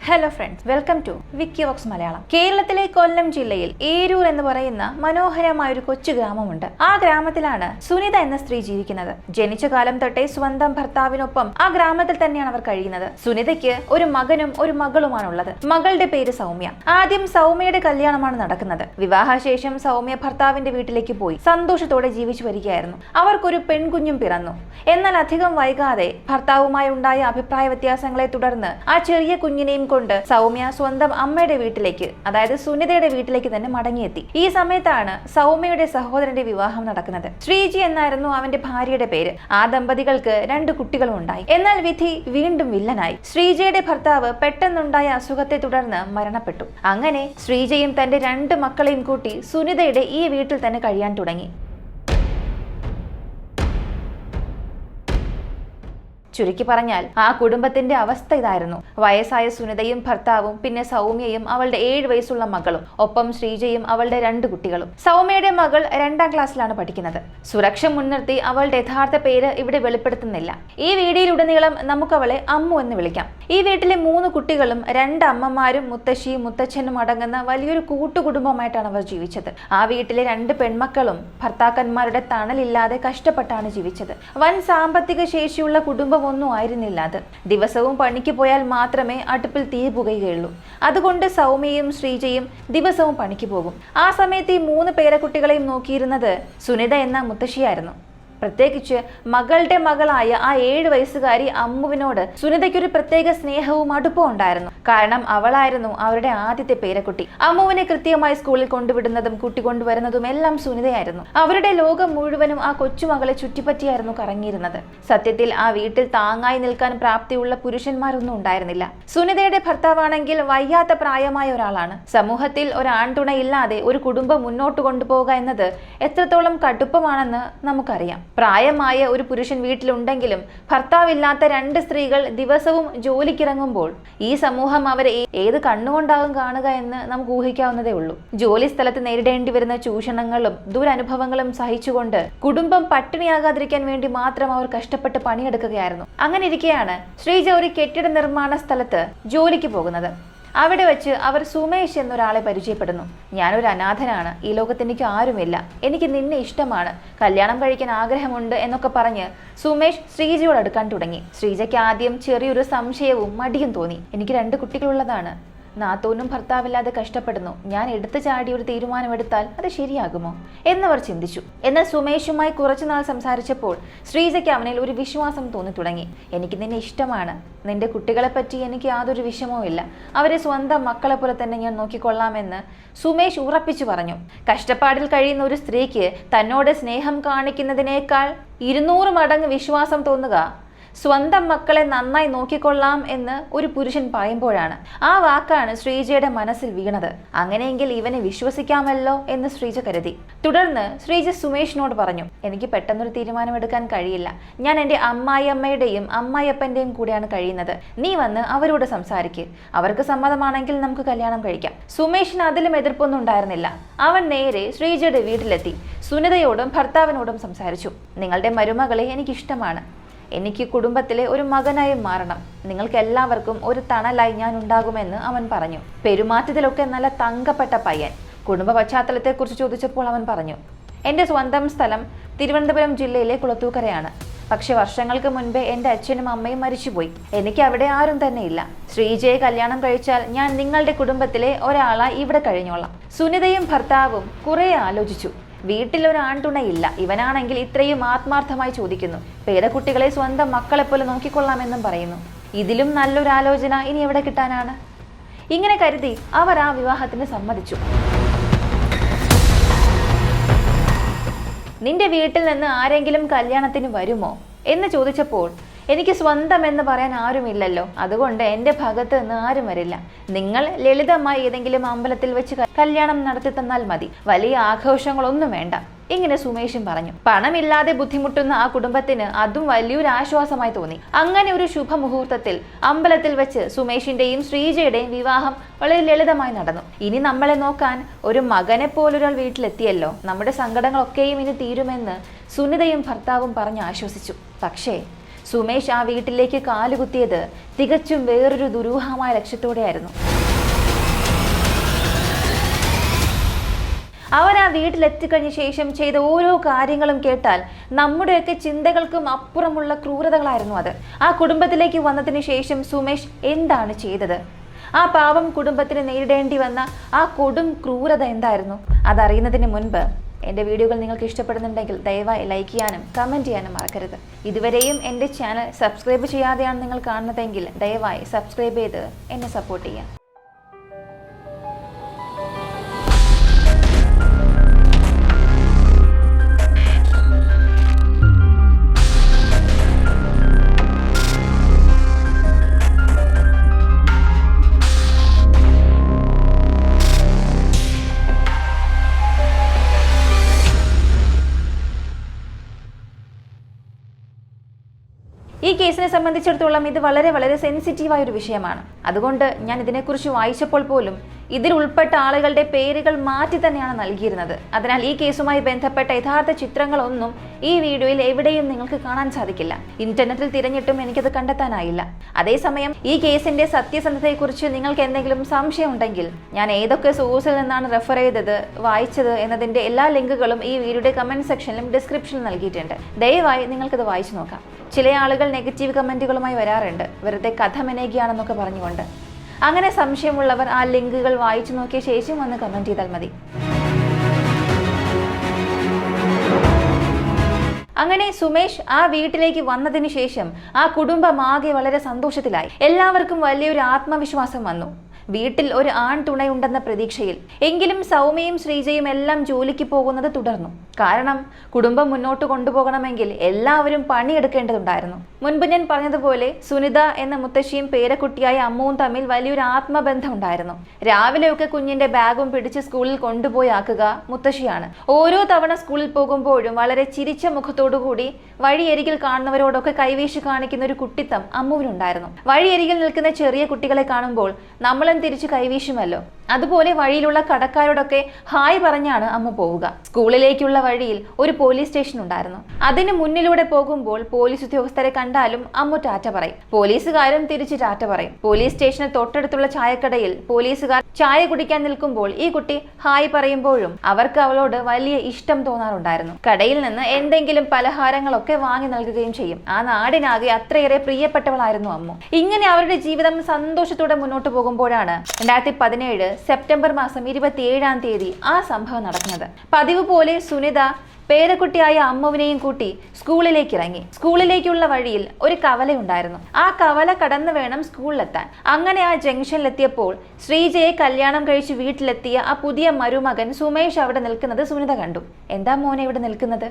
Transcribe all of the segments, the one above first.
Hello friends, welcome to Wiki Vox Malayalam. കേരളത്തിലെ കൊല്ലം ജില്ലയിൽ ഏരൂർ എന്ന് പറയുന്ന മനോഹരമായ ഒരു കൊച്ചു ഗ്രാമമുണ്ട്. ആ ഗ്രാമത്തിലാണ് സുനിത എന്ന സ്ത്രീ ജീവിക്കുന്നത്. ജനിച്ച കാലം തൊട്ടേ സ്വന്തം ഭർത്താവിനൊപ്പം ആ ഗ്രാമത്തിൽ തന്നെയാണ് അവർ കഴിയുന്നത്. സുനിതയ്ക്ക് ഒരു മകനും ഒരു മകളുമാണുള്ളത്. മകളുടെ പേര് സൗമ്യ. ആദ്യം സൗമ്യയുടെ കല്യാണമാണ് നടക്കുന്നത്. വിവാഹശേഷം സൗമ്യ ഭർത്താവിന്റെ വീട്ടിലേക്ക് പോയി സന്തോഷത്തോടെ ജീവിച്ചു വരികയായിരുന്നു. അവർക്കൊരു പെൺകുഞ്ഞും പിറന്നു. എന്നാൽ അധികം വൈകാതെ ഭർത്താവുമായി ഉണ്ടായ അഭിപ്രായ വ്യത്യാസങ്ങളെ തുടർന്ന് ആ ചെറിയ കുഞ്ഞിനെയും കൊണ്ട് സൗമ്യ സ്വന്തം അമ്മയുടെ വീട്ടിലേക്ക്, അതായത് സുനിതയുടെ വീട്ടിലേക്ക് തന്നെ മടങ്ങിയെത്തി. ഈ സമയത്താണ് സൗമ്യയുടെ സഹോദരന്റെ വിവാഹം നടക്കുന്നത്. ശ്രീജി എന്നായിരുന്നു അവന്റെ ഭാര്യയുടെ പേര്. ആ ദമ്പതികൾക്ക് 2 കുട്ടികളും ഉണ്ടായി. എന്നാൽ വിധി വീണ്ടും വില്ലനായി. ശ്രീജയുടെ ഭർത്താവ് പെട്ടെന്നുണ്ടായ അസുഖത്തെ തുടർന്ന് മരണപ്പെട്ടു. അങ്ങനെ ശ്രീജയും തന്റെ 2 മക്കളെയും കൂട്ടി സുനിതയുടെ ഈ വീട്ടിൽ തന്നെ കഴിയാൻ തുടങ്ങി. ചുരുക്കി പറഞ്ഞാൽ ആ കുടുംബത്തിന്റെ അവസ്ഥ ഇതായിരുന്നു. വയസ്സായ സുനിതയും ഭർത്താവും, പിന്നെ സൗമ്യയും അവളുടെ 7 വയസ്സുള്ള മകളും, ഒപ്പം ശ്രീജയും അവളുടെ 2 കുട്ടികളും. സൗമ്യയുടെ മകൾ 2ാം ക്ലാസ്സിലാണ് പഠിക്കുന്നത്. സുരക്ഷ മുൻനിർത്തി അവളുടെ യഥാർത്ഥ പേര് ഇവിടെ വെളിപ്പെടുത്തുന്നില്ല. ഈ വീഡിയോയിലുടനീളം നമുക്ക് അവളെ അമ്മു എന്ന് വിളിക്കാം. ഈ വീട്ടിലെ 3 കുട്ടികളും 2 അമ്മമാരും മുത്തശ്ശിയും മുത്തച്ഛനും അടങ്ങുന്ന വലിയൊരു കൂട്ടുകുടുംബമായിട്ടാണ് അവർ ജീവിച്ചത്. ആ വീട്ടിലെ 2 പെൺമക്കളും ഭർത്താക്കന്മാരുടെ തണലില്ലാതെ കഷ്ടപ്പെട്ടാണ് ജീവിച്ചത്. വൻ സാമ്പത്തിക ശേഷിയുള്ള കുടുംബം ഒന്നും ആയിരുന്നില്ല അത്. ദിവസവും പണിക്ക് പോയാൽ മാത്രമേ അടുപ്പിൽ തീ പുകയുകയുള്ളൂ. അതുകൊണ്ട് സൗമ്യയും ശ്രീജയും ദിവസവും പണിക്ക് പോകും. ആ സമയത്ത് ഈ 3 പേരക്കുട്ടികളെയും നോക്കിയിരുന്നത് സുനിത എന്ന മുത്തശ്ശിയായിരുന്നു. പ്രത്യേകിച്ച് മകളുടെ മകളായ ആ 7 വയസ്സുകാരി അമ്മുവിനോട് സുനിതയ്ക്കൊരു പ്രത്യേക സ്നേഹവും അടുപ്പവും ഉണ്ടായിരുന്നു. കാരണം അവളായിരുന്നു അവരുടെ ആദ്യത്തെ പേരക്കുട്ടി. അമ്മുവിനെ കൃത്യമായി സ്കൂളിൽ കൊണ്ടുവിടുന്നതും കൂട്ടിക്കൊണ്ടുവരുന്നതും എല്ലാം സുനിതയായിരുന്നു. അവരുടെ ലോകം മുഴുവനും ആ കൊച്ചുമകളെ ചുറ്റിപ്പറ്റിയായിരുന്നു കറങ്ങിയിരുന്നത്. സത്യത്തിൽ ആ വീട്ടിൽ താങ്ങായി നിൽക്കാൻ പ്രാപ്തിയുള്ള പുരുഷന്മാരൊന്നും ഉണ്ടായിരുന്നില്ല. സുനിതയുടെ ഭർത്താവാണെങ്കിൽ വയ്യാത്ത പ്രായമായ ഒരാളാണ്. സമൂഹത്തിൽ ഒരു ആൺതുണയില്ലാതെ ഒരു കുടുംബം മുന്നോട്ട് കൊണ്ടുപോകുക എന്നത് എത്രത്തോളം കടുപ്പമാണെന്ന് നമുക്കറിയാം. പ്രായമായ ഒരു പുരുഷൻ വീട്ടിലുണ്ടെങ്കിലും ഭർത്താവില്ലാത്ത 2 സ്ത്രീകൾ ദിവസവും ജോലിക്കിറങ്ങുമ്പോൾ ഈ സമൂഹം അവരെ ഏത് കണ്ണുകൊണ്ടാകും കാണുക എന്ന് നമുക്ക് ഊഹിക്കാവുന്നതേ ഉള്ളൂ. ജോലി സ്ഥലത്ത് നേരിടേണ്ടി വരുന്ന ചൂഷണങ്ങളും ദുരനുഭവങ്ങളും സഹിച്ചുകൊണ്ട് കുടുംബം പട്ടിണിയാകാതിരിക്കാൻ വേണ്ടി മാത്രം അവർ കഷ്ടപ്പെട്ട് പണിയെടുക്കുകയായിരുന്നു. അങ്ങനെ ഇരിക്കെയാണ് ശ്രീജ ഒരു കെട്ടിട നിർമ്മാണ സ്ഥലത്ത് ജോലിക്ക് പോകുന്നത്. അവിടെ വെച്ച് അവർ സുമേഷ് എന്നൊരാളെ പരിചയപ്പെടുന്നു. ഞാനൊരു അനാഥനാണ്, ഈ ലോകത്ത് എനിക്ക് ആരുമില്ല, എനിക്ക് നിന്നെ ഇഷ്ടമാണ്, കല്യാണം കഴിക്കാൻ ആഗ്രഹമുണ്ട് എന്നൊക്കെ പറഞ്ഞ് സുമേഷ് ശ്രീജയോട് അടുക്കാൻ തുടങ്ങി. ശ്രീജയ്ക്ക് ആദ്യം ചെറിയൊരു സംശയവും മടിയും തോന്നി. എനിക്ക് 2 കുട്ടികളുള്ളതാണ്, നാത്തോനും ഭർത്താവില്ലാതെ കഷ്ടപ്പെടുന്നു, ഞാൻ എടുത്തു ചാടി ഒരു തീരുമാനമെടുത്താൽ അത് ശരിയാകുമോ എന്നവർ ചിന്തിച്ചു. എന്നാൽ സുമേഷുമായി കുറച്ചുനാൾ സംസാരിച്ചപ്പോൾ ശ്രീജയ്ക്ക് അവനിൽ ഒരു വിശ്വാസം തോന്നി തുടങ്ങി. എനിക്ക് നിന്നെ ഇഷ്ടമാണ്, നിന്റെ കുട്ടികളെ പറ്റി എനിക്ക് യാതൊരു വിഷമവും ഇല്ല, അവരെ സ്വന്തം മക്കളെ പോലെ തന്നെ ഞാൻ നോക്കിക്കൊള്ളാമെന്ന് സുമേഷ് ഉറപ്പിച്ചു പറഞ്ഞു. കഷ്ടപ്പാടിൽ കഴിയുന്ന ഒരു സ്ത്രീക്ക് തന്നോട് സ്നേഹം കാണിക്കുന്നതിനേക്കാൾ 200 മടങ്ങ് വിശ്വാസം തോന്നുക സ്വന്തം മക്കളെ നന്നായി നോക്കിക്കൊള്ളാം എന്ന് ഒരു പുരുഷൻ പറയുമ്പോഴാണ്. ആ വാക്കാണ് ശ്രീജയുടെ മനസ്സിൽ വീണത്. അങ്ങനെയെങ്കിൽ ഇവനെ വിശ്വസിക്കാമല്ലോ എന്ന് ശ്രീജ കരുതി. തുടർന്ന് ശ്രീജ സുമേഷിനോട് പറഞ്ഞു, എനിക്ക് പെട്ടെന്നൊരു തീരുമാനമെടുക്കാൻ കഴിയില്ല, ഞാൻ എൻ്റെ അമ്മായിയമ്മയുടെയും അമ്മായിയപ്പൻ്റെയും കൂടെയാണ് കഴിയുന്നത്, നീ വന്ന് അവരോട് സംസാരിക്ക്, അവർക്ക് സമ്മതമാണെങ്കിൽ നമുക്ക് കല്യാണം കഴിക്കാം. സുമേഷിന് അതിലും എതിർപ്പൊന്നും ഉണ്ടായിരുന്നില്ല. അവൻ നേരെ ശ്രീജയുടെ വീട്ടിലെത്തി സുനിതയോടും ഭർത്താവിനോടും സംസാരിച്ചു. നിങ്ങളുടെ മരുമകളെ എനിക്കിഷ്ടമാണ്, എനിക്ക് കുടുംബത്തിലെ ഒരു മകനായി മാറണം, നിങ്ങൾക്ക് എല്ലാവർക്കും ഒരു തണലായി ഞാൻ ഉണ്ടാകുമെന്ന് അവൻ പറഞ്ഞു. പെരുമാറ്റത്തിലൊക്കെ നല്ല തങ്കപ്പെട്ട പയ്യൻ. കുടുംബ പശ്ചാത്തലത്തെക്കുറിച്ച് ചോദിച്ചപ്പോൾ അവൻ പറഞ്ഞു, എൻ്റെ സ്വന്തം സ്ഥലം തിരുവനന്തപുരം ജില്ലയിലെ കുളത്തൂക്കരയാണ്. പക്ഷെ വർഷങ്ങൾക്ക് മുൻപേ എൻ്റെ അച്ഛനും അമ്മയും മരിച്ചുപോയി. എനിക്ക് അവിടെ ആരും തന്നെ ഇല്ല. ശ്രീജയെ കല്യാണം കഴിച്ചാൽ ഞാൻ നിങ്ങളുടെ കുടുംബത്തിലെ ഒരാളായി ഇവിടെ കഴിഞ്ഞോളാം. സുനിതയും ഭർത്താവും കുറെ ആലോചിച്ചു. വീട്ടിലൊരു ആൺതുണയില്ല. ഇവനാണെങ്കിൽ ഇത്രയും ആത്മാർത്ഥമായി ചോദിക്കുന്നു. പേരക്കുട്ടികളെ സ്വന്തം മക്കളെ പോലെ നോക്കിക്കൊള്ളാമെന്നും പറയുന്നു. ഇതിലും നല്ലൊരു ആലോചന ഇനി എവിടെ കിട്ടാനാണ്? ഇങ്ങനെ കരുതി അവർ ആ വിവാഹത്തിന് സമ്മതിച്ചു. നിന്റെ വീട്ടിൽ നിന്ന് ആരെങ്കിലും കല്യാണത്തിന് വരുമോ എന്ന് ചോദിച്ചപ്പോൾ എനിക്ക് സ്വന്തം എന്ന് പറയാൻ ആരുമില്ലല്ലോ, അതുകൊണ്ട് എൻ്റെ ഭാഗത്ത് നിന്ന് ആരും വരില്ല. നിങ്ങൾ ലളിതമായി ഏതെങ്കിലും അമ്പലത്തിൽ വെച്ച് കല്യാണം നടത്തി തന്നാൽ മതി, വലിയ ആഘോഷങ്ങളൊന്നും വേണ്ട. ഇങ്ങനെ സുമേഷും പറഞ്ഞു. പണമില്ലാതെ ബുദ്ധിമുട്ടുന്ന ആ കുടുംബത്തിന് അതും വലിയൊരു ആശ്വാസമായി തോന്നി. അങ്ങനെ ഒരു ശുഭമുഹൂർത്തത്തിൽ അമ്പലത്തിൽ വെച്ച് സുമേഷിന്റെയും ശ്രീജയുടെയും വിവാഹം വളരെ ലളിതമായി നടന്നു. ഇനി നമ്മളെ നോക്കാൻ ഒരു മകനെ പോലൊരാൾ വീട്ടിലെത്തിയല്ലോ, നമ്മുടെ സങ്കടങ്ങളൊക്കെയും ഇനി തീരുമെന്ന് സുനിതയും ഭർത്താവും പറഞ്ഞ് ആശ്വസിച്ചു. പക്ഷേ സുമേഷ് ആ വീട്ടിലേക്ക് കാലുകുത്തിയത് തികച്ചും വേറൊരു ദുരൂഹമായ ലക്ഷ്യത്തോടെയായിരുന്നു. അവൻ ആ വീട്ടിലെത്തിക്കഴിഞ്ഞ ശേഷം ചെയ്ത ഓരോ കാര്യങ്ങളും കേട്ടാൽ നമ്മുടെയൊക്കെ ചിന്തകൾക്കും അപ്പുറമുള്ള ക്രൂരതകളായിരുന്നു അത്. ആ കുടുംബത്തിലേക്ക് വന്നതിന് ശേഷം സുമേഷ് എന്താണ് ചെയ്തത്? ആ പാവം കുടുംബത്തിന് നേരിടേണ്ടി വന്ന ആ കൊടും ക്രൂരത എന്തായിരുന്നു? അതറിയുന്നതിന് മുൻപ് എൻ്റെ വീഡിയോകൾ നിങ്ങൾക്ക് ഇഷ്ടപ്പെടുന്നുണ്ടെങ്കിൽ ദയവായി ലൈക്ക് ചെയ്യാനും കമൻറ്റ് ചെയ്യാനും മറക്കരുത്. ഇതുവരെയും എൻ്റെ ചാനൽ സബ്സ്ക്രൈബ് ചെയ്യാതെയാണ് നിങ്ങൾ കാണുന്നതെങ്കിൽ ദയവായി സബ്സ്ക്രൈബ് ചെയ്ത് എന്നെ സപ്പോർട്ട് ചെയ്യാം. ഈ കേസിനെ സംബന്ധിച്ചിടത്തോളം ഇത് വളരെ സെൻസിറ്റീവായ ഒരു വിഷയമാണ്. അതുകൊണ്ട് ഞാൻ ഇതിനെക്കുറിച്ച് വായിച്ചപ്പോൾ പോലും ഇതിൽ ഉൾപ്പെട്ട ആളുകളുടെ പേരുകൾ മാറ്റി തന്നെയാണ് നൽകിയിരുന്നത്. അതിനാൽ ഈ കേസുമായി ബന്ധപ്പെട്ട യഥാർത്ഥ ചിത്രങ്ങളൊന്നും ഈ വീഡിയോയിൽ എവിടെയും നിങ്ങൾക്ക് കാണാൻ സാധിക്കില്ല. ഇന്റർനെറ്റിൽ തിരഞ്ഞിട്ടും എനിക്കത് കണ്ടെത്താനായില്ല. അതേസമയം ഈ കേസിന്റെ സത്യസന്ധതയെക്കുറിച്ച് നിങ്ങൾക്ക് എന്തെങ്കിലും സംശയം ഉണ്ടെങ്കിൽ ഞാൻ ഏതൊക്കെ സോഴ്സിൽ നിന്നാണ് റെഫർ ചെയ്തത്, വായിച്ചത് എന്നതിന്റെ എല്ലാ ലിങ്കുകളും ഈ വീഡിയോയുടെ കമന്റ് സെക്ഷനിലും ഡിസ്ക്രിപ്ഷനിലും നൽകിയിട്ടുണ്ട്. ദയവായി നിങ്ങൾക്കത് വായിച്ചു നോക്കാം. ചില ആളുകൾ നെഗറ്റീവ് കമന്റുകളുമായി വരാറുണ്ട്, വെറുതെ കഥ മെനയുകയാണെന്നൊക്കെ പറഞ്ഞുകൊണ്ട്. അങ്ങനെ സംശയമുള്ളവർ ആ ലിങ്കുകൾ വായിച്ചു നോക്കിയ ശേഷം വന്ന് കമന്റ് ചെയ്താൽ മതി. അങ്ങനെ സുമേഷ് ആ വീട്ടിലേക്ക് വന്നതിന് ശേഷം ആ കുടുംബമാകെ വളരെ സന്തോഷത്തിലായി. എല്ലാവർക്കും വലിയൊരു ആത്മവിശ്വാസം വന്നു. വീട്ടിൽ ഒരു ആൺ തുണയുണ്ടെന്ന പ്രതീക്ഷയിൽ. എങ്കിലും സൗമ്യയും ശ്രീജയും എല്ലാം ജോലിക്ക് പോകുന്നത് തുടർന്നു. കാരണം കുടുംബം മുന്നോട്ട് കൊണ്ടുപോകണമെങ്കിൽ എല്ലാവരും പണിയെടുക്കേണ്ടതുണ്ടായിരുന്നു. മുൻപ് ഞാൻ പറഞ്ഞതുപോലെ സുനിത എന്ന മുത്തശ്ശിയും പേരക്കുട്ടിയായ അമ്മുവും തമ്മിൽ വലിയൊരു ആത്മബന്ധം ഉണ്ടായിരുന്നു. രാവിലെയൊക്കെ കുഞ്ഞിന്റെ ബാഗും പിടിച്ച് സ്കൂളിൽ കൊണ്ടുപോയി ആക്കുക മുത്തശ്ശിയാണ്. ഓരോ തവണ സ്കൂളിൽ പോകുമ്പോഴും വളരെ ചിരിച്ച മുഖത്തോടുകൂടി വഴിയരികിൽ കാണുന്നവരോടൊക്കെ കൈവീശി കാണിക്കുന്ന ഒരു കുട്ടിത്തം അമ്മുവിനുണ്ടായിരുന്നു. വഴിയരികിൽ നിൽക്കുന്ന ചെറിയ കുട്ടികളെ കാണുമ്പോൾ നമ്മളും തിരിച്ചു കൈവീശുമല്ലോ. അതുപോലെ വഴിയിലുള്ള കടക്കാരോടൊക്കെ ഹായ് പറഞ്ഞാണ് അമ്മ പോവുക. സ്കൂളിലേക്കുള്ള വഴിയിൽ ഒരു പോലീസ് സ്റ്റേഷൻ ഉണ്ടായിരുന്നു. അതിന് മുന്നിലൂടെ പോകുമ്പോൾ പോലീസ് ഉദ്യോഗസ്ഥരെ കണ്ടാലും അമ്മ ടാറ്റ പറയും. പോലീസുകാരും തിരിച്ച് ടാറ്റ പറയും. പോലീസ് സ്റ്റേഷന് തൊട്ടടുത്തുള്ള ചായക്കടയിൽ പോലീസുകാർ ചായ കുടിക്കാൻ നിൽക്കുമ്പോൾ ഈ കുട്ടി ഹായ് പറയുമ്പോഴും അവർക്ക് അവളോട് വലിയ ഇഷ്ടം തോന്നാറുണ്ടായിരുന്നു. കടയിൽ നിന്ന് എന്തെങ്കിലും പലഹാരങ്ങളൊക്കെ വാങ്ങി നൽകുകയും ചെയ്യും. ആ നാടിനാകെ അത്രയേറെ പ്രിയപ്പെട്ടവളായിരുന്നു അമ്മു. ഇങ്ങനെ അവരുടെ ജീവിതം സന്തോഷത്തോടെ മുന്നോട്ട് പോകുമ്പോഴാണ് 2017 സെപ്റ്റംബർ മാസം 27-ാം തീയതി ആ സംഭവം നടക്കുന്നത്. പതിവ് പോലെ സുനിത പേരക്കുട്ടിയായ അമ്മുവിനെയും കൂട്ടി സ്കൂളിലേക്ക് ഇറങ്ങി. സ്കൂളിലേക്കുള്ള വഴിയിൽ ഒരു കവലയുണ്ടായിരുന്നു. ആ കവല കടന്നു വേണം സ്കൂളിലെത്താൻ. അങ്ങനെ ആ ജംഗ്ഷനിലെത്തിയപ്പോൾ ശ്രീജയെ കല്യാണം കഴിച്ച് വീട്ടിലെത്തിയ ആ പുതിയ മരുമകൻ സുമേഷ് അവിടെ നിൽക്കുന്നത് സുനിത കണ്ടു. എന്താ മോനെ ഇവിടെ നിൽക്കുന്നത്?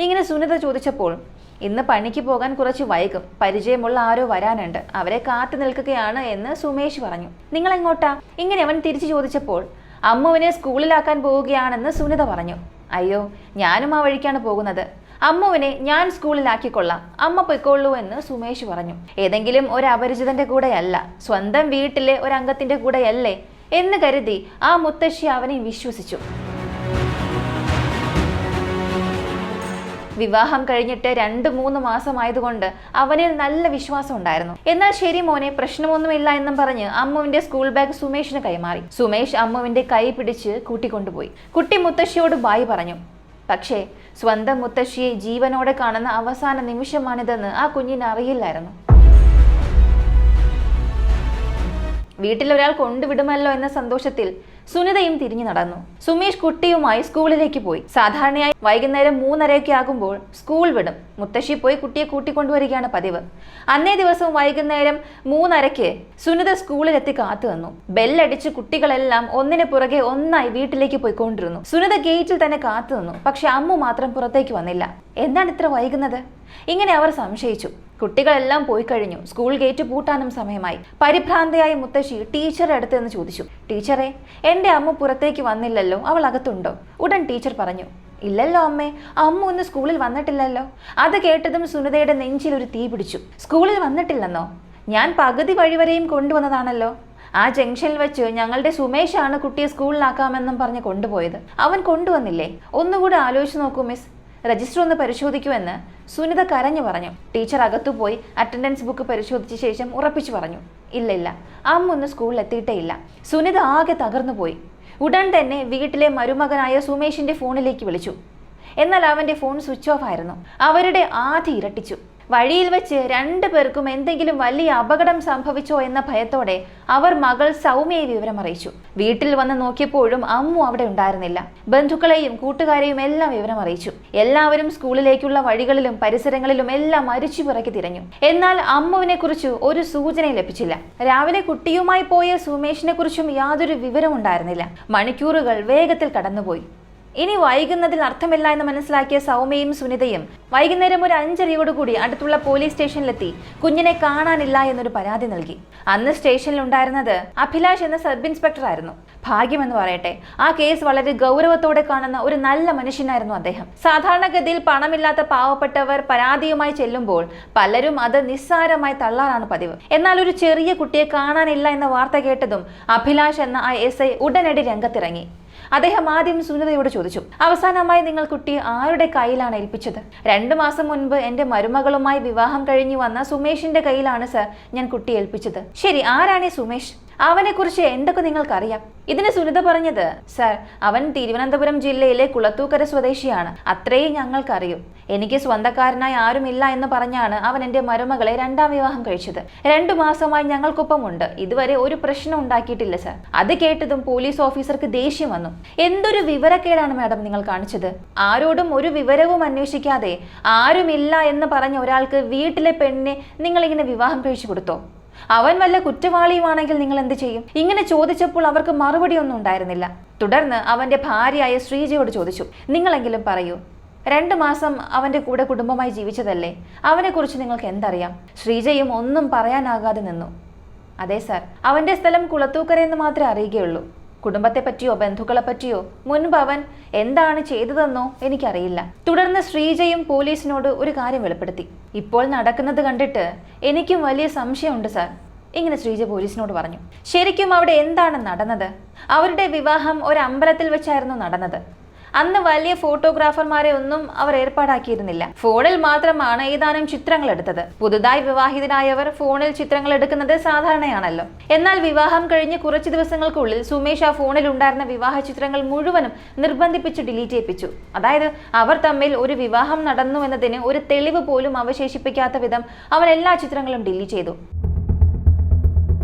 ഇങ്ങനെ സുനിത ചോദിച്ചപ്പോൾ ഇന്ന് പണിക്ക് പോകാൻ കുറച്ച് വൈകും, പരിചയമുള്ള ആരോ വരാനുണ്ട്, അവരെ കാത്തു നിൽക്കുകയാണ് എന്ന് സുമേഷ് പറഞ്ഞു. നിങ്ങൾ എങ്ങോട്ടാ? ഇങ്ങനെ അവൻ തിരിച്ചു ചോദിച്ചപ്പോൾ അമ്മുവിനെ സ്കൂളിലാക്കാൻ പോവുകയാണെന്ന് സുനിത പറഞ്ഞു. അയ്യോ, ഞാനും ആ വഴിക്കാണ് പോകുന്നത്. അമ്മുവിനെ ഞാൻ സ്കൂളിലാക്കിക്കൊള്ളാം, അമ്മ പൊയ്ക്കൊള്ളൂ എന്ന് സുമേഷ് പറഞ്ഞു. ഏതെങ്കിലും ഒരു അപരിചിതന്റെ കൂടെയല്ല, സ്വന്തം വീട്ടിലെ ഒരംഗത്തിന്റെ കൂടെയല്ലേ എന്ന് കരുതി ആ മുത്തശ്ശി അവനെ വിശ്വസിച്ചു. വിവാഹം കഴിഞ്ഞിട്ട് 2-3 മാസമായതുകൊണ്ട് അവനിൽ നല്ല വിശ്വാസം ഉണ്ടായിരുന്നു. എന്നാൽ ശരി മോനെ, പ്രശ്നമൊന്നുമില്ല എന്നും പറഞ്ഞ് അമ്മുവിന്റെ സ്കൂൾ ബാഗ് സുമേഷിന് കൈമാറി. സുമേഷ് അമ്മുവിന്റെ കൈ പിടിച്ച് കൂട്ടിക്കൊണ്ടുപോയി. കുട്ടി മുത്തശ്ശിയോട് ബായ് പറഞ്ഞു. പക്ഷേ സ്വന്തം മുത്തശ്ശിയെ ജീവനോടെ കാണുന്ന അവസാന നിമിഷമാണിതെന്ന് ആ കുഞ്ഞിന് അറിയില്ലായിരുന്നു. വീട്ടിലൊരാൾ കൊണ്ടുവിടുമല്ലോ എന്ന സന്തോഷത്തിൽ സുനിതയും തിരിഞ്ഞു നടന്നു. സുമേഷ് കുട്ടിയുമായി സ്കൂളിലേക്ക് പോയി. സാധാരണയായി വൈകുന്നേരം 3:30 ആകുമ്പോൾ സ്കൂൾ വിടും. മുത്തശ്ശി പോയി കുട്ടിയെ കൂട്ടിക്കൊണ്ടുവരികയാണ് പതിവ്. അന്നേ ദിവസം വൈകുന്നേരം 3:30 സുനിത സ്കൂളിലെത്തി കാത്തു നിന്നു. ബെല്ലടിച്ച് കുട്ടികളെല്ലാം ഒന്നിന് പുറകെ ഒന്നായി വീട്ടിലേക്ക് പോയിക്കൊണ്ടിരുന്നു. സുനിത ഗേറ്റിൽ തന്നെ കാത്തു നിന്നു. പക്ഷെ അമ്മു മാത്രം പുറത്തേക്ക് വന്നില്ല. എന്താണ് ഇത്ര വൈകുന്നത്? ഇങ്ങനെ അവർ സംശയിച്ചു. കുട്ടികളെല്ലാം പോയി കഴിഞ്ഞു. സ്കൂൾ ഗേറ്റ് പൂട്ടാനും സമയമായി. പരിഭ്രാന്തയായ മുത്തശ്ശി ടീച്ചറുടെ അടുത്ത് നിന്ന് ചോദിച്ചു, ടീച്ചറെ, എൻ്റെ അമ്മ പുറത്തേക്ക് വന്നില്ലല്ലോ, അവൾ അകത്തുണ്ടോ? ഉടൻ ടീച്ചർ പറഞ്ഞു, ഇല്ലല്ലോ അമ്മേ, അമ്മ ഇന്ന് സ്കൂളിൽ വന്നിട്ടില്ലല്ലോ. അത് കേട്ടതും സുനിതയുടെ നെഞ്ചിൽ ഒരു തീ പിടിച്ചു. സ്കൂളിൽ വന്നിട്ടില്ലെന്നോ? ഞാൻ പകുതി വഴിവരെയും കൊണ്ടുവന്നതാണല്ലോ. ആ ജംഗ്ഷനിൽ വെച്ച് ഞങ്ങളുടെ സുമേഷാണ് കുട്ടിയെ സ്കൂളിലാക്കാമെന്നും പറഞ്ഞ് കൊണ്ടുപോയത്. അവൻ കൊണ്ടുവന്നില്ലേ? ഒന്നുകൂടെ ആലോചിച്ച് നോക്കൂ മിസ്. രജിസ്റ്റർ ഒന്ന് പരിശോധിക്കൂ എന്ന് സുനിത കരഞ്ഞു പറഞ്ഞു. ടീച്ചർ അകത്തുപോയി അറ്റൻഡൻസ് ബുക്ക് പരിശോധിച്ച ശേഷം ഉറപ്പിച്ചു പറഞ്ഞു, ഇല്ല, അമ്മ ഒന്ന് സ്കൂളിൽ എത്തിയിട്ടേ ഇല്ല. സുനിത ആകെ തകർന്നു പോയി. ഉടൻ തന്നെ വീട്ടിലെ മരുമകനായ സുമേഷിന്റെ ഫോണിലേക്ക് വിളിച്ചു. എന്നാൽ അവന്റെ ഫോൺ സ്വിച്ച് ഓഫ് ആയിരുന്നു. അവരുടെ ആധി ഇരട്ടിച്ചു. വഴിയിൽ വെച്ച് രണ്ടുപേർക്കും എന്തെങ്കിലും വലിയ അപകടം സംഭവിച്ചോ എന്ന ഭയത്തോടെ അവർ മകൾ സൗമ്യയെ വിവരം അറിയിച്ചു. വീട്ടിൽ വന്ന് നോക്കിയപ്പോഴും അമ്മു അവിടെ ഉണ്ടായിരുന്നില്ല. ബന്ധുക്കളെയും കൂട്ടുകാരെയും എല്ലാം വിവരം അറിയിച്ചു. എല്ലാവരും സ്കൂളിലേക്കുള്ള വഴികളിലും പരിസരങ്ങളിലും എല്ലാം മരിച്ചു പിറക്കി തിരഞ്ഞു. എന്നാൽ അമ്മുവിനെ കുറിച്ച് ഒരു സൂചനയും ലഭിച്ചില്ല. രാവിലെ കുട്ടിയുമായി പോയ സുമേഷിനെ കുറിച്ചും യാതൊരു വിവരവും ഉണ്ടായിരുന്നില്ല. മണിക്കൂറുകൾ വേഗത്തിൽ കടന്നുപോയി. ഇനി വൈകുന്നതിൽ അർത്ഥമില്ല എന്ന് മനസ്സിലാക്കിയ സൗമ്യയും സുനിതയും വൈകുന്നേരം ഒരു 5:30 അടുത്തുള്ള പോലീസ് സ്റ്റേഷനിലെത്തി കുഞ്ഞിനെ കാണാനില്ല എന്നൊരു പരാതി നൽകി. അന്ന് സ്റ്റേഷനിൽ ഉണ്ടായിരുന്നത് അഭിലാഷ് എന്ന സബ് ഇൻസ്പെക്ടർ ആയിരുന്നു. ഭാഗ്യമെന്ന് പറയട്ടെ, ആ കേസ് വളരെ ഗൗരവത്തോടെ കാണുന്ന ഒരു നല്ല മനുഷ്യനായിരുന്നു അദ്ദേഹം. സാധാരണഗതിയിൽ പണമില്ലാത്ത പാവപ്പെട്ടവർ പരാതിയുമായി ചെല്ലുമ്പോൾ പലരും അത് നിസ്സാരമായി തള്ളാറാണ് പതിവ്. എന്നാൽ ഒരു ചെറിയ കുട്ടിയെ കാണാനില്ല എന്ന വാർത്ത കേട്ടതും അഭിലാഷ് എന്ന ആ SI ഉടനടി രംഗത്തിറങ്ങി. അദ്ദേഹം ആദ്യം സുനിതയോട് ചോദിച്ചു, അവസാനമായി നിങ്ങൾ കുട്ടിയെ ആരുടെ കയ്യിലാണ് ഏൽപ്പിച്ചത്? 2 മാസം മുൻപ് എന്റെ മരുമകളുമായി വിവാഹം കഴിഞ്ഞു വന്ന സുമേഷിന്റെ കയ്യിലാണ് സർ ഞാൻ കുട്ടിയെ ഏൽപ്പിച്ചത്. ശരി, ആരാണ് ഈ സുമേഷ്? അവനെ കുറിച്ച് എന്തൊക്കെ നിങ്ങൾക്കറിയാം? ഇതിന് സുനിത പറഞ്ഞത്, സർ, അവൻ തിരുവനന്തപുരം ജില്ലയിലെ കുളത്തൂക്കര സ്വദേശിയാണ്. അത്രയും ഞങ്ങൾക്കറിയൂ. എനിക്ക് സ്വന്തക്കാരനായി ആരുമില്ല എന്ന് പറഞ്ഞാണ് അവൻ എന്റെ മരുമകളെ 2ാം വിവാഹം കഴിച്ചത്. 2 മാസമായി ഞങ്ങൾക്കൊപ്പമുണ്ട്. ഇതുവരെ ഒരു പ്രശ്നം ഉണ്ടാക്കിയിട്ടില്ല സർ. അത് കേട്ടതും പോലീസ് ഓഫീസർക്ക് ദേഷ്യം വന്നു. എന്തൊരു വിവരക്കേടാണ് മാഡം നിങ്ങൾ കാണിച്ചത്? ആരോടും ഒരു വിവരവും അന്വേഷിക്കാതെ ആരുമില്ല എന്ന് പറഞ്ഞ ഒരാൾക്ക് വീട്ടിലെ പെണ്ണിനെ നിങ്ങളിങ്ങനെ വിവാഹം കഴിച്ചു കൊടുത്തോ? അവൻ വല്ല കുറ്റവാളിയുമാണെങ്കിൽ നിങ്ങൾ എന്ത് ചെയ്യും? ഇങ്ങനെ ചോദിച്ചപ്പോൾ അവർക്ക് മറുപടി ഒന്നും ഉണ്ടായിരുന്നില്ല. തുടർന്ന് അവന്റെ ഭാര്യയായ ശ്രീജയോട് ചോദിച്ചു, നിങ്ങളെങ്കിലും പറയൂ, 2 മാസം അവന്റെ കൂടെ കുടുംബമായി ജീവിച്ചതല്ലേ? അവനെക്കുറിച്ച് നിങ്ങൾക്ക് എന്തറിയാം? ശ്രീജയും ഒന്നും പറയാനാകാതെ നിന്നു. അതെ സർ, അവന്റെ സ്ഥലം കുളത്തൂക്കര എന്ന് മാത്രമേ അറിയുകയുള്ളൂ. കുടുംബത്തെ പറ്റിയോ ബന്ധുക്കളെ പറ്റിയോ മുൻപ് അവൻ എന്താണ് ചെയ്തതെന്നോ എനിക്കറിയില്ല. തുടർന്ന് ശ്രീജയും പോലീസിനോട് ഒരു കാര്യം വെളിപ്പെടുത്തി. ഇപ്പോൾ നടക്കുന്നത് കണ്ടിട്ട് എനിക്കും വലിയ സംശയമുണ്ട് സാർ. ഇങ്ങനെ ശ്രീജ പോലീസിനോട് പറഞ്ഞു. ശരിക്കും അവിടെ എന്താണ് നടന്നത്? അവരുടെ വിവാഹം ഒരു അമ്പലത്തിൽ വെച്ചായിരുന്നു നടന്നത്. അന്ന് വലിയ ഫോട്ടോഗ്രാഫർമാരെ ഒന്നും അവർ ഏർപ്പാടാക്കിയിരുന്നില്ല. ഫോണിൽ മാത്രമാണ് ഏതാനും ചിത്രങ്ങൾ എടുത്തത്. പുതുതായി വിവാഹിതരായവർ ഫോണിൽ ചിത്രങ്ങൾ എടുക്കുന്നത് സാധാരണയാണല്ലോ. എന്നാൽ വിവാഹം കഴിഞ്ഞ് കുറച്ച് ദിവസങ്ങൾക്കുള്ളിൽ സുമേഷ് ആ ഫോണിൽ ഉണ്ടായിരുന്ന വിവാഹ ചിത്രങ്ങൾ മുഴുവനും നിർബന്ധിപ്പിച്ച് ഡിലീറ്റ് ചെയ്യിപ്പിച്ചു. അതായത് അവർ തമ്മിൽ ഒരു വിവാഹം നടന്നു എന്നതിന് ഒരു തെളിവ് പോലും അവശേഷിപ്പിക്കാത്ത വിധം അവൻ എല്ലാ ചിത്രങ്ങളും ഡിലീറ്റ് ചെയ്തു.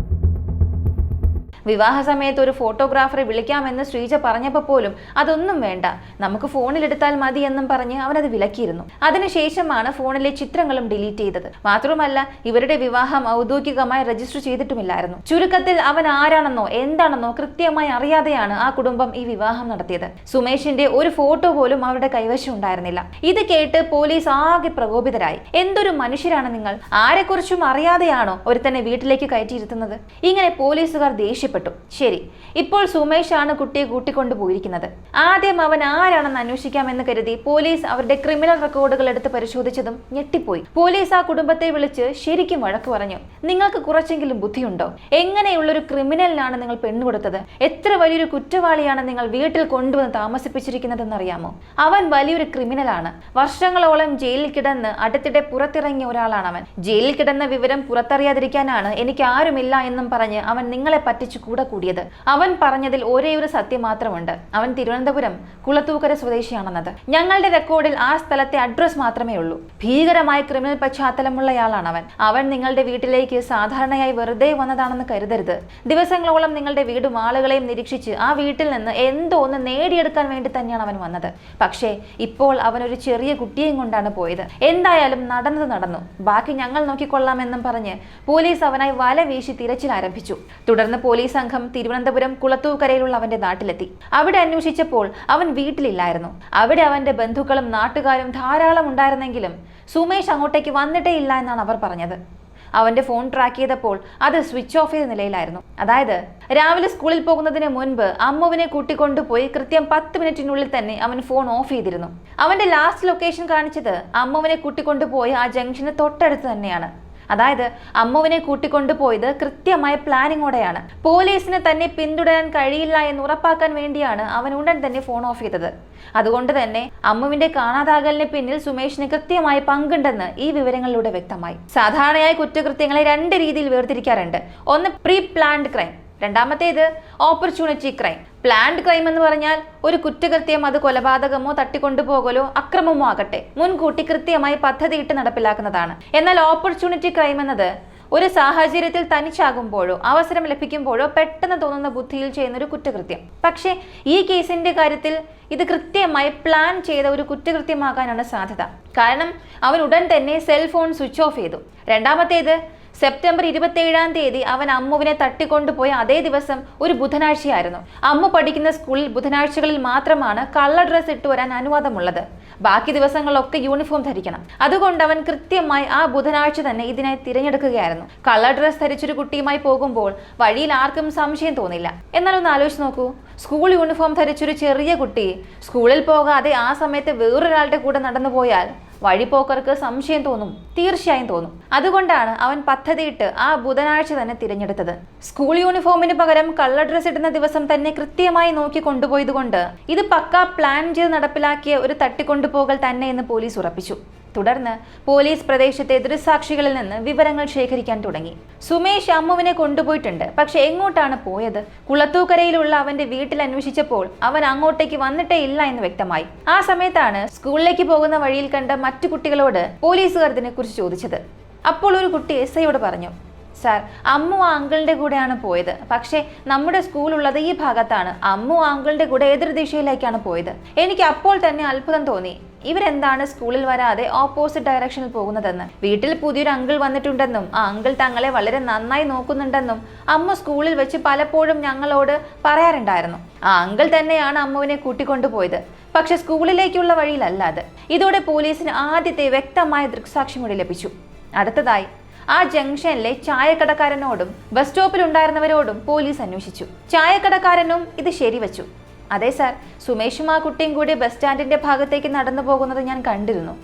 വിവാഹ സമയത്ത് ഒരു ഫോട്ടോഗ്രാഫറെ വിളിക്കാമെന്ന് ശ്രീജ പറഞ്ഞപ്പോൾ പോലും അതൊന്നും വേണ്ട, നമുക്ക് ഫോണിലെടുത്താൽ മതി എന്നും പറഞ്ഞ് അവനത് വിലക്കിയിരുന്നു. അതിനുശേഷമാണ് ഫോണിലെ ചിത്രങ്ങളും ഡിലീറ്റ് ചെയ്തത്. മാത്രമല്ല, ഇവരുടെ വിവാഹം ഔദ്യോഗികമായി രജിസ്റ്റർ ചെയ്തിട്ടുമില്ലായിരുന്നു. ചുരുക്കത്തിൽ അവൻ ആരാണെന്നോ എന്താണെന്നോ കൃത്യമായി അറിയാതെയാണ് ആ കുടുംബം ഈ വിവാഹം നടത്തിയത്. സുമേഷിന്റെ ഒരു ഫോട്ടോ പോലും അവരുടെ കൈവശം ഉണ്ടായിരുന്നില്ല. ഇത് കേട്ട് പോലീസ് ആകെ പ്രകോപിതരായി. എന്തൊരു മനുഷ്യരാണ് നിങ്ങൾ! ആരെക്കുറിച്ചും അറിയാതെയാണോ ഒരുത്തന്നെ വീട്ടിലേക്ക് കയറ്റിയിരുത്തുന്നത്? ഇങ്ങനെ പോലീസുകാർ ദേഷ്യപ്പെട്ടു. ശരി, ഇപ്പോൾ സുമേഷ് ആണ് കുട്ടിയെ കൂട്ടിക്കൊണ്ടു പോയിരിക്കുന്നത്. ആദ്യം അവൻ ആരാണെന്ന് അന്വേഷിക്കാമെന്ന് കരുതി പോലീസ് അവരുടെ ക്രിമിനൽ റെക്കോർഡുകൾ എടുത്ത് പരിശോധിച്ചതും ഞെട്ടിപ്പോയി. പോലീസ് ആ കുടുംബത്തെ വിളിച്ച് ശരിക്കും വഴക്ക് പറഞ്ഞു. നിങ്ങൾക്ക് കുറച്ചെങ്കിലും ബുദ്ധിയുണ്ടോ? എങ്ങനെയുള്ളൊരു ക്രിമിനലിനാണ് നിങ്ങൾ പെണ്ണുകൊടുത്തത്? എത്ര വലിയൊരു കുറ്റവാളിയാണ് നിങ്ങൾ വീട്ടിൽ കൊണ്ടുവന്ന് താമസിപ്പിച്ചിരിക്കുന്നതെന്നറിയാമോ? അവൻ വലിയൊരു ക്രിമിനലാണ്. വർഷങ്ങളോളം ജയിലിൽ കിടന്ന് അടുത്തിടെ പുറത്തിറങ്ങിയ ഒരാളാണ് അവൻ. ജയിലിൽ കിടന്ന വിവരം പുറത്തറിയാതിരിക്കാനാണ് എനിക്ക് ആരുമില്ല എന്നും പറഞ്ഞ് അവൻ നിങ്ങളെ പറ്റിച്ചു കൂടെ കൂടിയത്. അവൻ പറഞ്ഞതിൽ ഒരേ ഒരു സത്യം മാത്രമുണ്ട്. അവൻ തിരുവനന്തപുരം കുളത്തൂക്കര സ്വദേശിയാണെന്നത്. ഞങ്ങളുടെ റെക്കോർഡിൽ ആ സ്ഥലത്തെ അഡ്രസ് മാത്രമേ ഉള്ളൂ. ഭീകരമായ ക്രിമിനൽ പശ്ചാത്തലമുള്ളയാളാണ് അവൻ. അവൻ നിങ്ങളുടെ വീട്ടിലേക്ക് സാധാരണയായി വെറുതെ വന്നതാണെന്ന് കരുതരുത്. ദിവസങ്ങളോളം നിങ്ങളുടെ വീടും ആളുകളെയും നിരീക്ഷിച്ച് ആ വീട്ടിൽ നിന്ന് എന്തോ ഒന്ന് നേടിയെടുക്കാൻ വേണ്ടി തന്നെയാണ് അവൻ വന്നത്. പക്ഷേ ഇപ്പോൾ അവൻ ഒരു ചെറിയ കുട്ടിയെയും കൊണ്ടാണ് പോയത്. എന്തായാലും നടന്നത് നടന്നു, ബാക്കി ഞങ്ങൾ നോക്കിക്കൊള്ളാമെന്നും പറഞ്ഞ് പോലീസ് അവനായി വല വീശി തിരച്ചിൽ ആരംഭിച്ചു. തുടർന്ന് പോലീസ് സംഘം തിരുവനന്തപുരം കുളത്തൂക്കരയിലുള്ള അവന്റെ നാട്ടിലെത്തി. അവിടെ അന്വേഷിച്ചപ്പോൾ അവൻ വീട്ടിലില്ലായിരുന്നു. അവിടെ അവന്റെ ബന്ധുക്കളും നാട്ടുകാരും ധാരാളം ഉണ്ടായിരുന്നെങ്കിലും സുമേഷ് അങ്ങോട്ടേക്ക് വന്നിട്ടേ ഇല്ല എന്നാണ് അവർ പറഞ്ഞത്. അവന്റെ ഫോൺ ട്രാക്ക് ചെയ്തപ്പോൾ അത് സ്വിച്ച് ഓഫ് ചെയ്ത നിലയിലായിരുന്നു. അതായത് രാവിലെ സ്കൂളിൽ പോകുന്നതിന് മുൻപ് അമ്മുവിനെ കൂട്ടിക്കൊണ്ടുപോയി കൃത്യം 10 മിനിറ്റിനുള്ളിൽ തന്നെ അവൻ ഫോൺ ഓഫ് ചെയ്തിരുന്നു. അവന്റെ ലാസ്റ്റ് ലൊക്കേഷൻ കാണിച്ചത് അമ്മുവിനെ കൂട്ടിക്കൊണ്ടുപോയി ആ ജംഗ്ഷന് തൊട്ടടുത്ത് തന്നെയാണ്. അതായത് അമ്മുവിനെ കൂട്ടിക്കൊണ്ടുപോയത് കൃത്യമായ പ്ലാനിങ്ങോടെയാണ്. പോലീസിന് തന്നെ പിന്തുടരാൻ കഴിയില്ല എന്ന് ഉറപ്പാക്കാൻ വേണ്ടിയാണ് അവൻ ഉടൻ തന്നെ ഫോൺ ഓഫ് ചെയ്തത്. അതുകൊണ്ട് തന്നെ അമ്മുവിന്റെ കാണാതാകലിന് പിന്നിൽ സുമേഷിന് കൃത്യമായ പങ്കുണ്ടെന്ന് ഈ വിവരങ്ങളിലൂടെ വ്യക്തമായി. സാധാരണയായി കുറ്റകൃത്യങ്ങളെ രണ്ട് രീതിയിൽ വേർതിരിക്കാറുണ്ട്. ഒന്ന് പ്രീ പ്ലാൻഡ് ക്രൈം, രണ്ടാമത്തേത് ഓപ്പർച്യൂണിറ്റി ക്രൈം. പ്ലാൻഡ് ക്രൈം എന്ന് പറഞ്ഞാൽ ഒരു കുറ്റകൃത്യം, അത് കൊലപാതകമോ തട്ടിക്കൊണ്ടുപോകലോ അക്രമമോ ആകട്ടെ, മുൻകൂട്ടി കൃത്യമായി പദ്ധതിയിട്ട് നടപ്പിലാക്കുന്നതാണ്. എന്നാൽ ഓപ്പർച്യൂണിറ്റി ക്രൈം എന്നത് ഒരു സാഹചര്യത്തിൽ തനിച്ചാകുമ്പോഴോ അവസരം ലഭിക്കുമ്പോഴോ പെട്ടെന്ന് തോന്നുന്ന ബുദ്ധിയിൽ ചെയ്യുന്ന ഒരു കുറ്റകൃത്യം. പക്ഷേ ഈ കേസിന്റെ കാര്യത്തിൽ ഇത് കൃത്യമായി പ്ലാൻ ചെയ്ത ഒരു കുറ്റകൃത്യമാകാനാണ് സാധ്യത. കാരണം അവൻ ഉടൻ തന്നെ സെൽഫോൺ സ്വിച്ച് ഓഫ് ചെയ്തു. രണ്ടാമത്തേത്, സെപ്റ്റംബർ 27-ാം തീയതി അവൻ അമ്മുവിനെ തട്ടിക്കൊണ്ടുപോയ അതേ ദിവസം ഒരു ബുധനാഴ്ചയായിരുന്നു. അമ്മു പഠിക്കുന്ന സ്കൂളിൽ ബുധനാഴ്ചകളിൽ മാത്രമാണ് കള്ള ഡ്രസ് ഇട്ട് വരാൻ അനുവാദമുള്ളത്. ബാക്കി ദിവസങ്ങളിലൊക്കെ യൂണിഫോം ധരിക്കണം. അതുകൊണ്ട് അവൻ കൃത്യമായി ആ ബുധനാഴ്ച തന്നെ ഇതിനായി തിരഞ്ഞെടുക്കുകയായിരുന്നു. കള്ള ഡ്രസ് ധരിച്ചൊരു കുട്ടിയുമായി പോകുമ്പോൾ വഴിയിൽ ആർക്കും സംശയം തോന്നില്ല. എന്നാൽ ഒന്ന് ആലോചിച്ച് നോക്കൂ, സ്കൂൾ യൂണിഫോം ധരിച്ചൊരു ചെറിയ കുട്ടി സ്കൂളിൽ പോകാതെ ആ സമയത്ത് വേറൊരാളുടെ കൂടെ നടന്നു പോയാൽ വഴിപോക്കർക്ക് സംശയം തോന്നും, തീർച്ചയായും തോന്നും. അതുകൊണ്ടാണ് അവൻ പദ്ധതിയിട്ട് ആ ബുധനാഴ്ച തന്നെ തിരഞ്ഞെടുത്തത്. സ്കൂൾ യൂണിഫോമിന് പകരം കള്ള ഡ്രസ് ഇടുന്ന ദിവസം തന്നെ കൃത്യമായി നോക്കി കൊണ്ടുപോയതുകൊണ്ട് ഇത് പക്കാ പ്ലാൻ ചെയ്ത് നടപ്പിലാക്കിയ ഒരു തട്ടിക്കൊണ്ടുപോകൽ തന്നെ എന്ന് പോലീസ് ഉറപ്പിച്ചു. തുടർന്ന് പോലീസ് പ്രദേശത്തെ ദൃക്സാക്ഷികളിൽ നിന്ന് വിവരങ്ങൾ ശേഖരിക്കാൻ തുടങ്ങി. സുമേഷ് അമ്മുവിനെ കൊണ്ടുപോയിട്ടുണ്ട്, പക്ഷെ എങ്ങോട്ടാണ് പോയത്? കുളത്തൂക്കരയിലുള്ള അവന്റെ വീട്ടിൽ അന്വേഷിച്ചപ്പോൾ അവൻ അങ്ങോട്ടേക്ക് വന്നിട്ടേ ഇല്ല എന്ന് വ്യക്തമായി. ആ സമയത്താണ് സ്കൂളിലേക്ക് പോകുന്ന വഴിയിൽ കണ്ട മറ്റു കുട്ടികളോട് പോലീസുകാർ ഇതിനെക്കുറിച്ച് ചോദിച്ചത്. അപ്പോൾ ഒരു കുട്ടി SIയോട് പറഞ്ഞു, സാർ, അമ്മു ആ അങ്കിളിന്റെ കൂടെയാണ് പോയത്, പക്ഷേ നമ്മുടെ സ്കൂളുള്ളത് ഈ ഭാഗത്താണ്. അമ്മു ആ അങ്കിളിന്റെ കൂടെ എതിർ ദിശയിലേക്കാണ് പോയത്. എനിക്ക് അപ്പോൾ തന്നെ അത്ഭുതം തോന്നി, ഇവരെന്താണ് സ്കൂളിൽ വരാതെ ഓപ്പോസിറ്റ് ഡയറക്ഷനിൽ പോകുന്നതെന്ന്. വീട്ടിൽ പുതിയൊരു അങ്കിൾ വന്നിട്ടുണ്ടെന്നും ആ അങ്കിൾ തങ്ങളെ വളരെ നന്നായി നോക്കുന്നുണ്ടെന്നും അമ്മ സ്കൂളിൽ വെച്ച് പലപ്പോഴും ഞങ്ങളോട് പറയാറുണ്ടായിരുന്നു. ആ അങ്കിൾ തന്നെയാണ് അമ്മുവിനെ കൂട്ടിക്കൊണ്ടുപോയത്, പക്ഷെ സ്കൂളിലേക്കുള്ള വഴിയിലല്ലാതെ. ഇതോടെ പോലീസിന് ആദ്യത്തെ വ്യക്തമായ ദൃക്സാക്ഷിമൊഴി ലഭിച്ചു. അടുത്തതായി ആ ജംഗ്ഷനിലെ ചായക്കടക്കാരനോടും ബസ് സ്റ്റോപ്പിൽ ഉണ്ടായിരുന്നവരോടും പോലീസ് അന്വേഷിച്ചു. ചായക്കടക്കാരനും ഇത് ശരിവച്ചു. അതെ സാർ, സുമേഷും ആ കുട്ടിയും കൂടി ബസ് സ്റ്റാൻഡിന്റെ ഭാഗത്തേക്ക് നടന്നു പോകുന്നത് ഞാൻ കണ്ടിരുന്നു.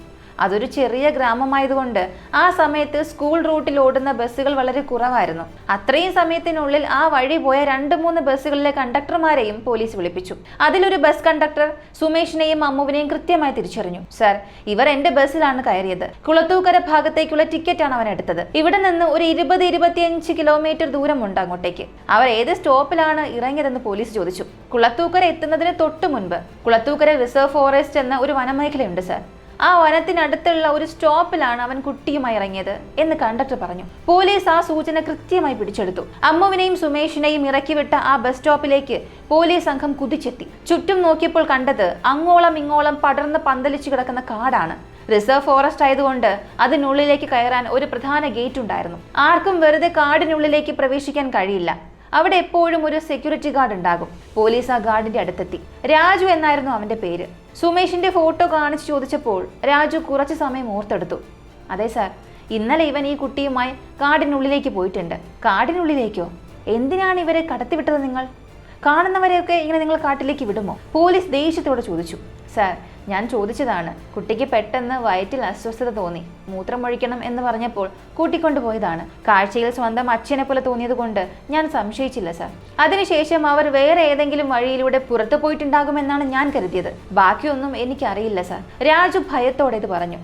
അതൊരു ചെറിയ ഗ്രാമമായതുകൊണ്ട് ആ സമയത്ത് സ്കൂൾ റൂട്ടിൽ ഓടുന്ന ബസ്സുകൾ വളരെ കുറവായിരുന്നു. അത്രയും സമയത്തിനുള്ളിൽ ആ വഴി പോയ 2-3 ബസ്സുകളിലെ കണ്ടക്ടർമാരെയും പോലീസ് വിളിപ്പിച്ചു. അതിലൊരു ബസ് കണ്ടക്ടർ സുമേഷിനെയും അമ്മുവിനെയും കൃത്യമായി തിരിച്ചറിഞ്ഞു. സർ, ഇവർ എന്റെ ബസ്സിലാണ് കയറിയത്. കുളത്തൂക്കര ഭാഗത്തേക്കുള്ള ടിക്കറ്റാണ് അവൻ എടുത്തത്. ഇവിടെ നിന്ന് ഒരു 20-25 കിലോമീറ്റർ ദൂരമുണ്ട് അങ്ങോട്ടേക്ക്. അവർ ഏത് സ്റ്റോപ്പിലാണ് ഇറങ്ങിയതെന്ന് പോലീസ് ചോദിച്ചു. കുളത്തൂക്കര എത്തുന്നതിന് തൊട്ടു മുൻപ് കുളത്തൂക്കര റിസർവ് ഫോറസ്റ്റ് എന്ന ഒരു വനമേഖലയുണ്ട് സർ. ആ വനത്തിനടുത്തുള്ള ഒരു സ്റ്റോപ്പിലാണ് അവൻ കുട്ടിയുമായി ഇറങ്ങിയത് എന്ന് കണ്ടക്ടർ പറഞ്ഞു. പോലീസ് ആ സൂചന കൃത്യമായി പിടിച്ചെടുത്തു. അമ്മുവിനെയും സുമേഷിനെയും ഇറക്കിവിട്ട ആ ബസ് സ്റ്റോപ്പിലേക്ക് പോലീസ് സംഘം കുതിച്ചെത്തി. ചുറ്റും നോക്കിയപ്പോൾ കണ്ടത് അങ്ങോളം ഇങ്ങോളം പടർന്ന് പന്തലിച്ചു കിടക്കുന്ന കാടാണ്. റിസർവ് ഫോറസ്റ്റ് ആയതുകൊണ്ട് അതിനുള്ളിലേക്ക് കയറാൻ ഒരു പ്രധാന ഗേറ്റ് ഉണ്ടായിരുന്നു. ആർക്കും വെറുതെ കാടിനുള്ളിലേക്ക് പ്രവേശിക്കാൻ കഴിയില്ല. അവിടെ എപ്പോഴും ഒരു സെക്യൂരിറ്റി ഗാർഡ് ഉണ്ടാകും. പോലീസ് ആ ഗാർഡിന്റെ അടുത്തെത്തി. രാജു എന്നായിരുന്നു അവന്റെ പേര്. സുമേഷിന്റെ ഫോട്ടോ കാണിച്ചു ചോദിച്ചപ്പോൾ രാജു കുറച്ചു സമയം ഓർത്തെടുത്തു. അതെ സാർ, ഇന്നലെ ഇവൻ ഈ കുട്ടിയുമായി കാടിനുള്ളിലേക്ക് പോയിട്ടുണ്ട്. കാടിനുള്ളിലേക്കോ? എന്തിനാണ് ഇവരെ കടത്തിവിട്ടത്? നിങ്ങൾ കാണുന്നവരെയൊക്കെ ഇങ്ങനെ നിങ്ങൾ കാട്ടിലേക്ക് വിടുമോ? പോലീസ് ദേഷ്യത്തോടെ ചോദിച്ചു. സാർ, ഞാൻ ചോദിച്ചതാണ്. കുട്ടിക്ക് പെട്ടെന്ന് വയറ്റിൽ അസ്വസ്ഥത തോന്നി, മൂത്രമൊഴിക്കണം എന്ന് പറഞ്ഞപ്പോൾ കൂട്ടിക്കൊണ്ടുപോയതാണ്. കാഴ്ചയിൽ സ്വന്തം അച്ഛനെ പോലെ തോന്നിയത് കൊണ്ട് ഞാൻ സംശയിച്ചില്ല സാർ. അതിനുശേഷം അവർ വേറെ ഏതെങ്കിലും വഴിയിലൂടെ പുറത്തു പോയിട്ടുണ്ടാകുമെന്നാണ് ഞാൻ കരുതിയത്. ബാക്കിയൊന്നും എനിക്കറിയില്ല സാർ. രാജു ഭയത്തോടെ ഇത് പറഞ്ഞു.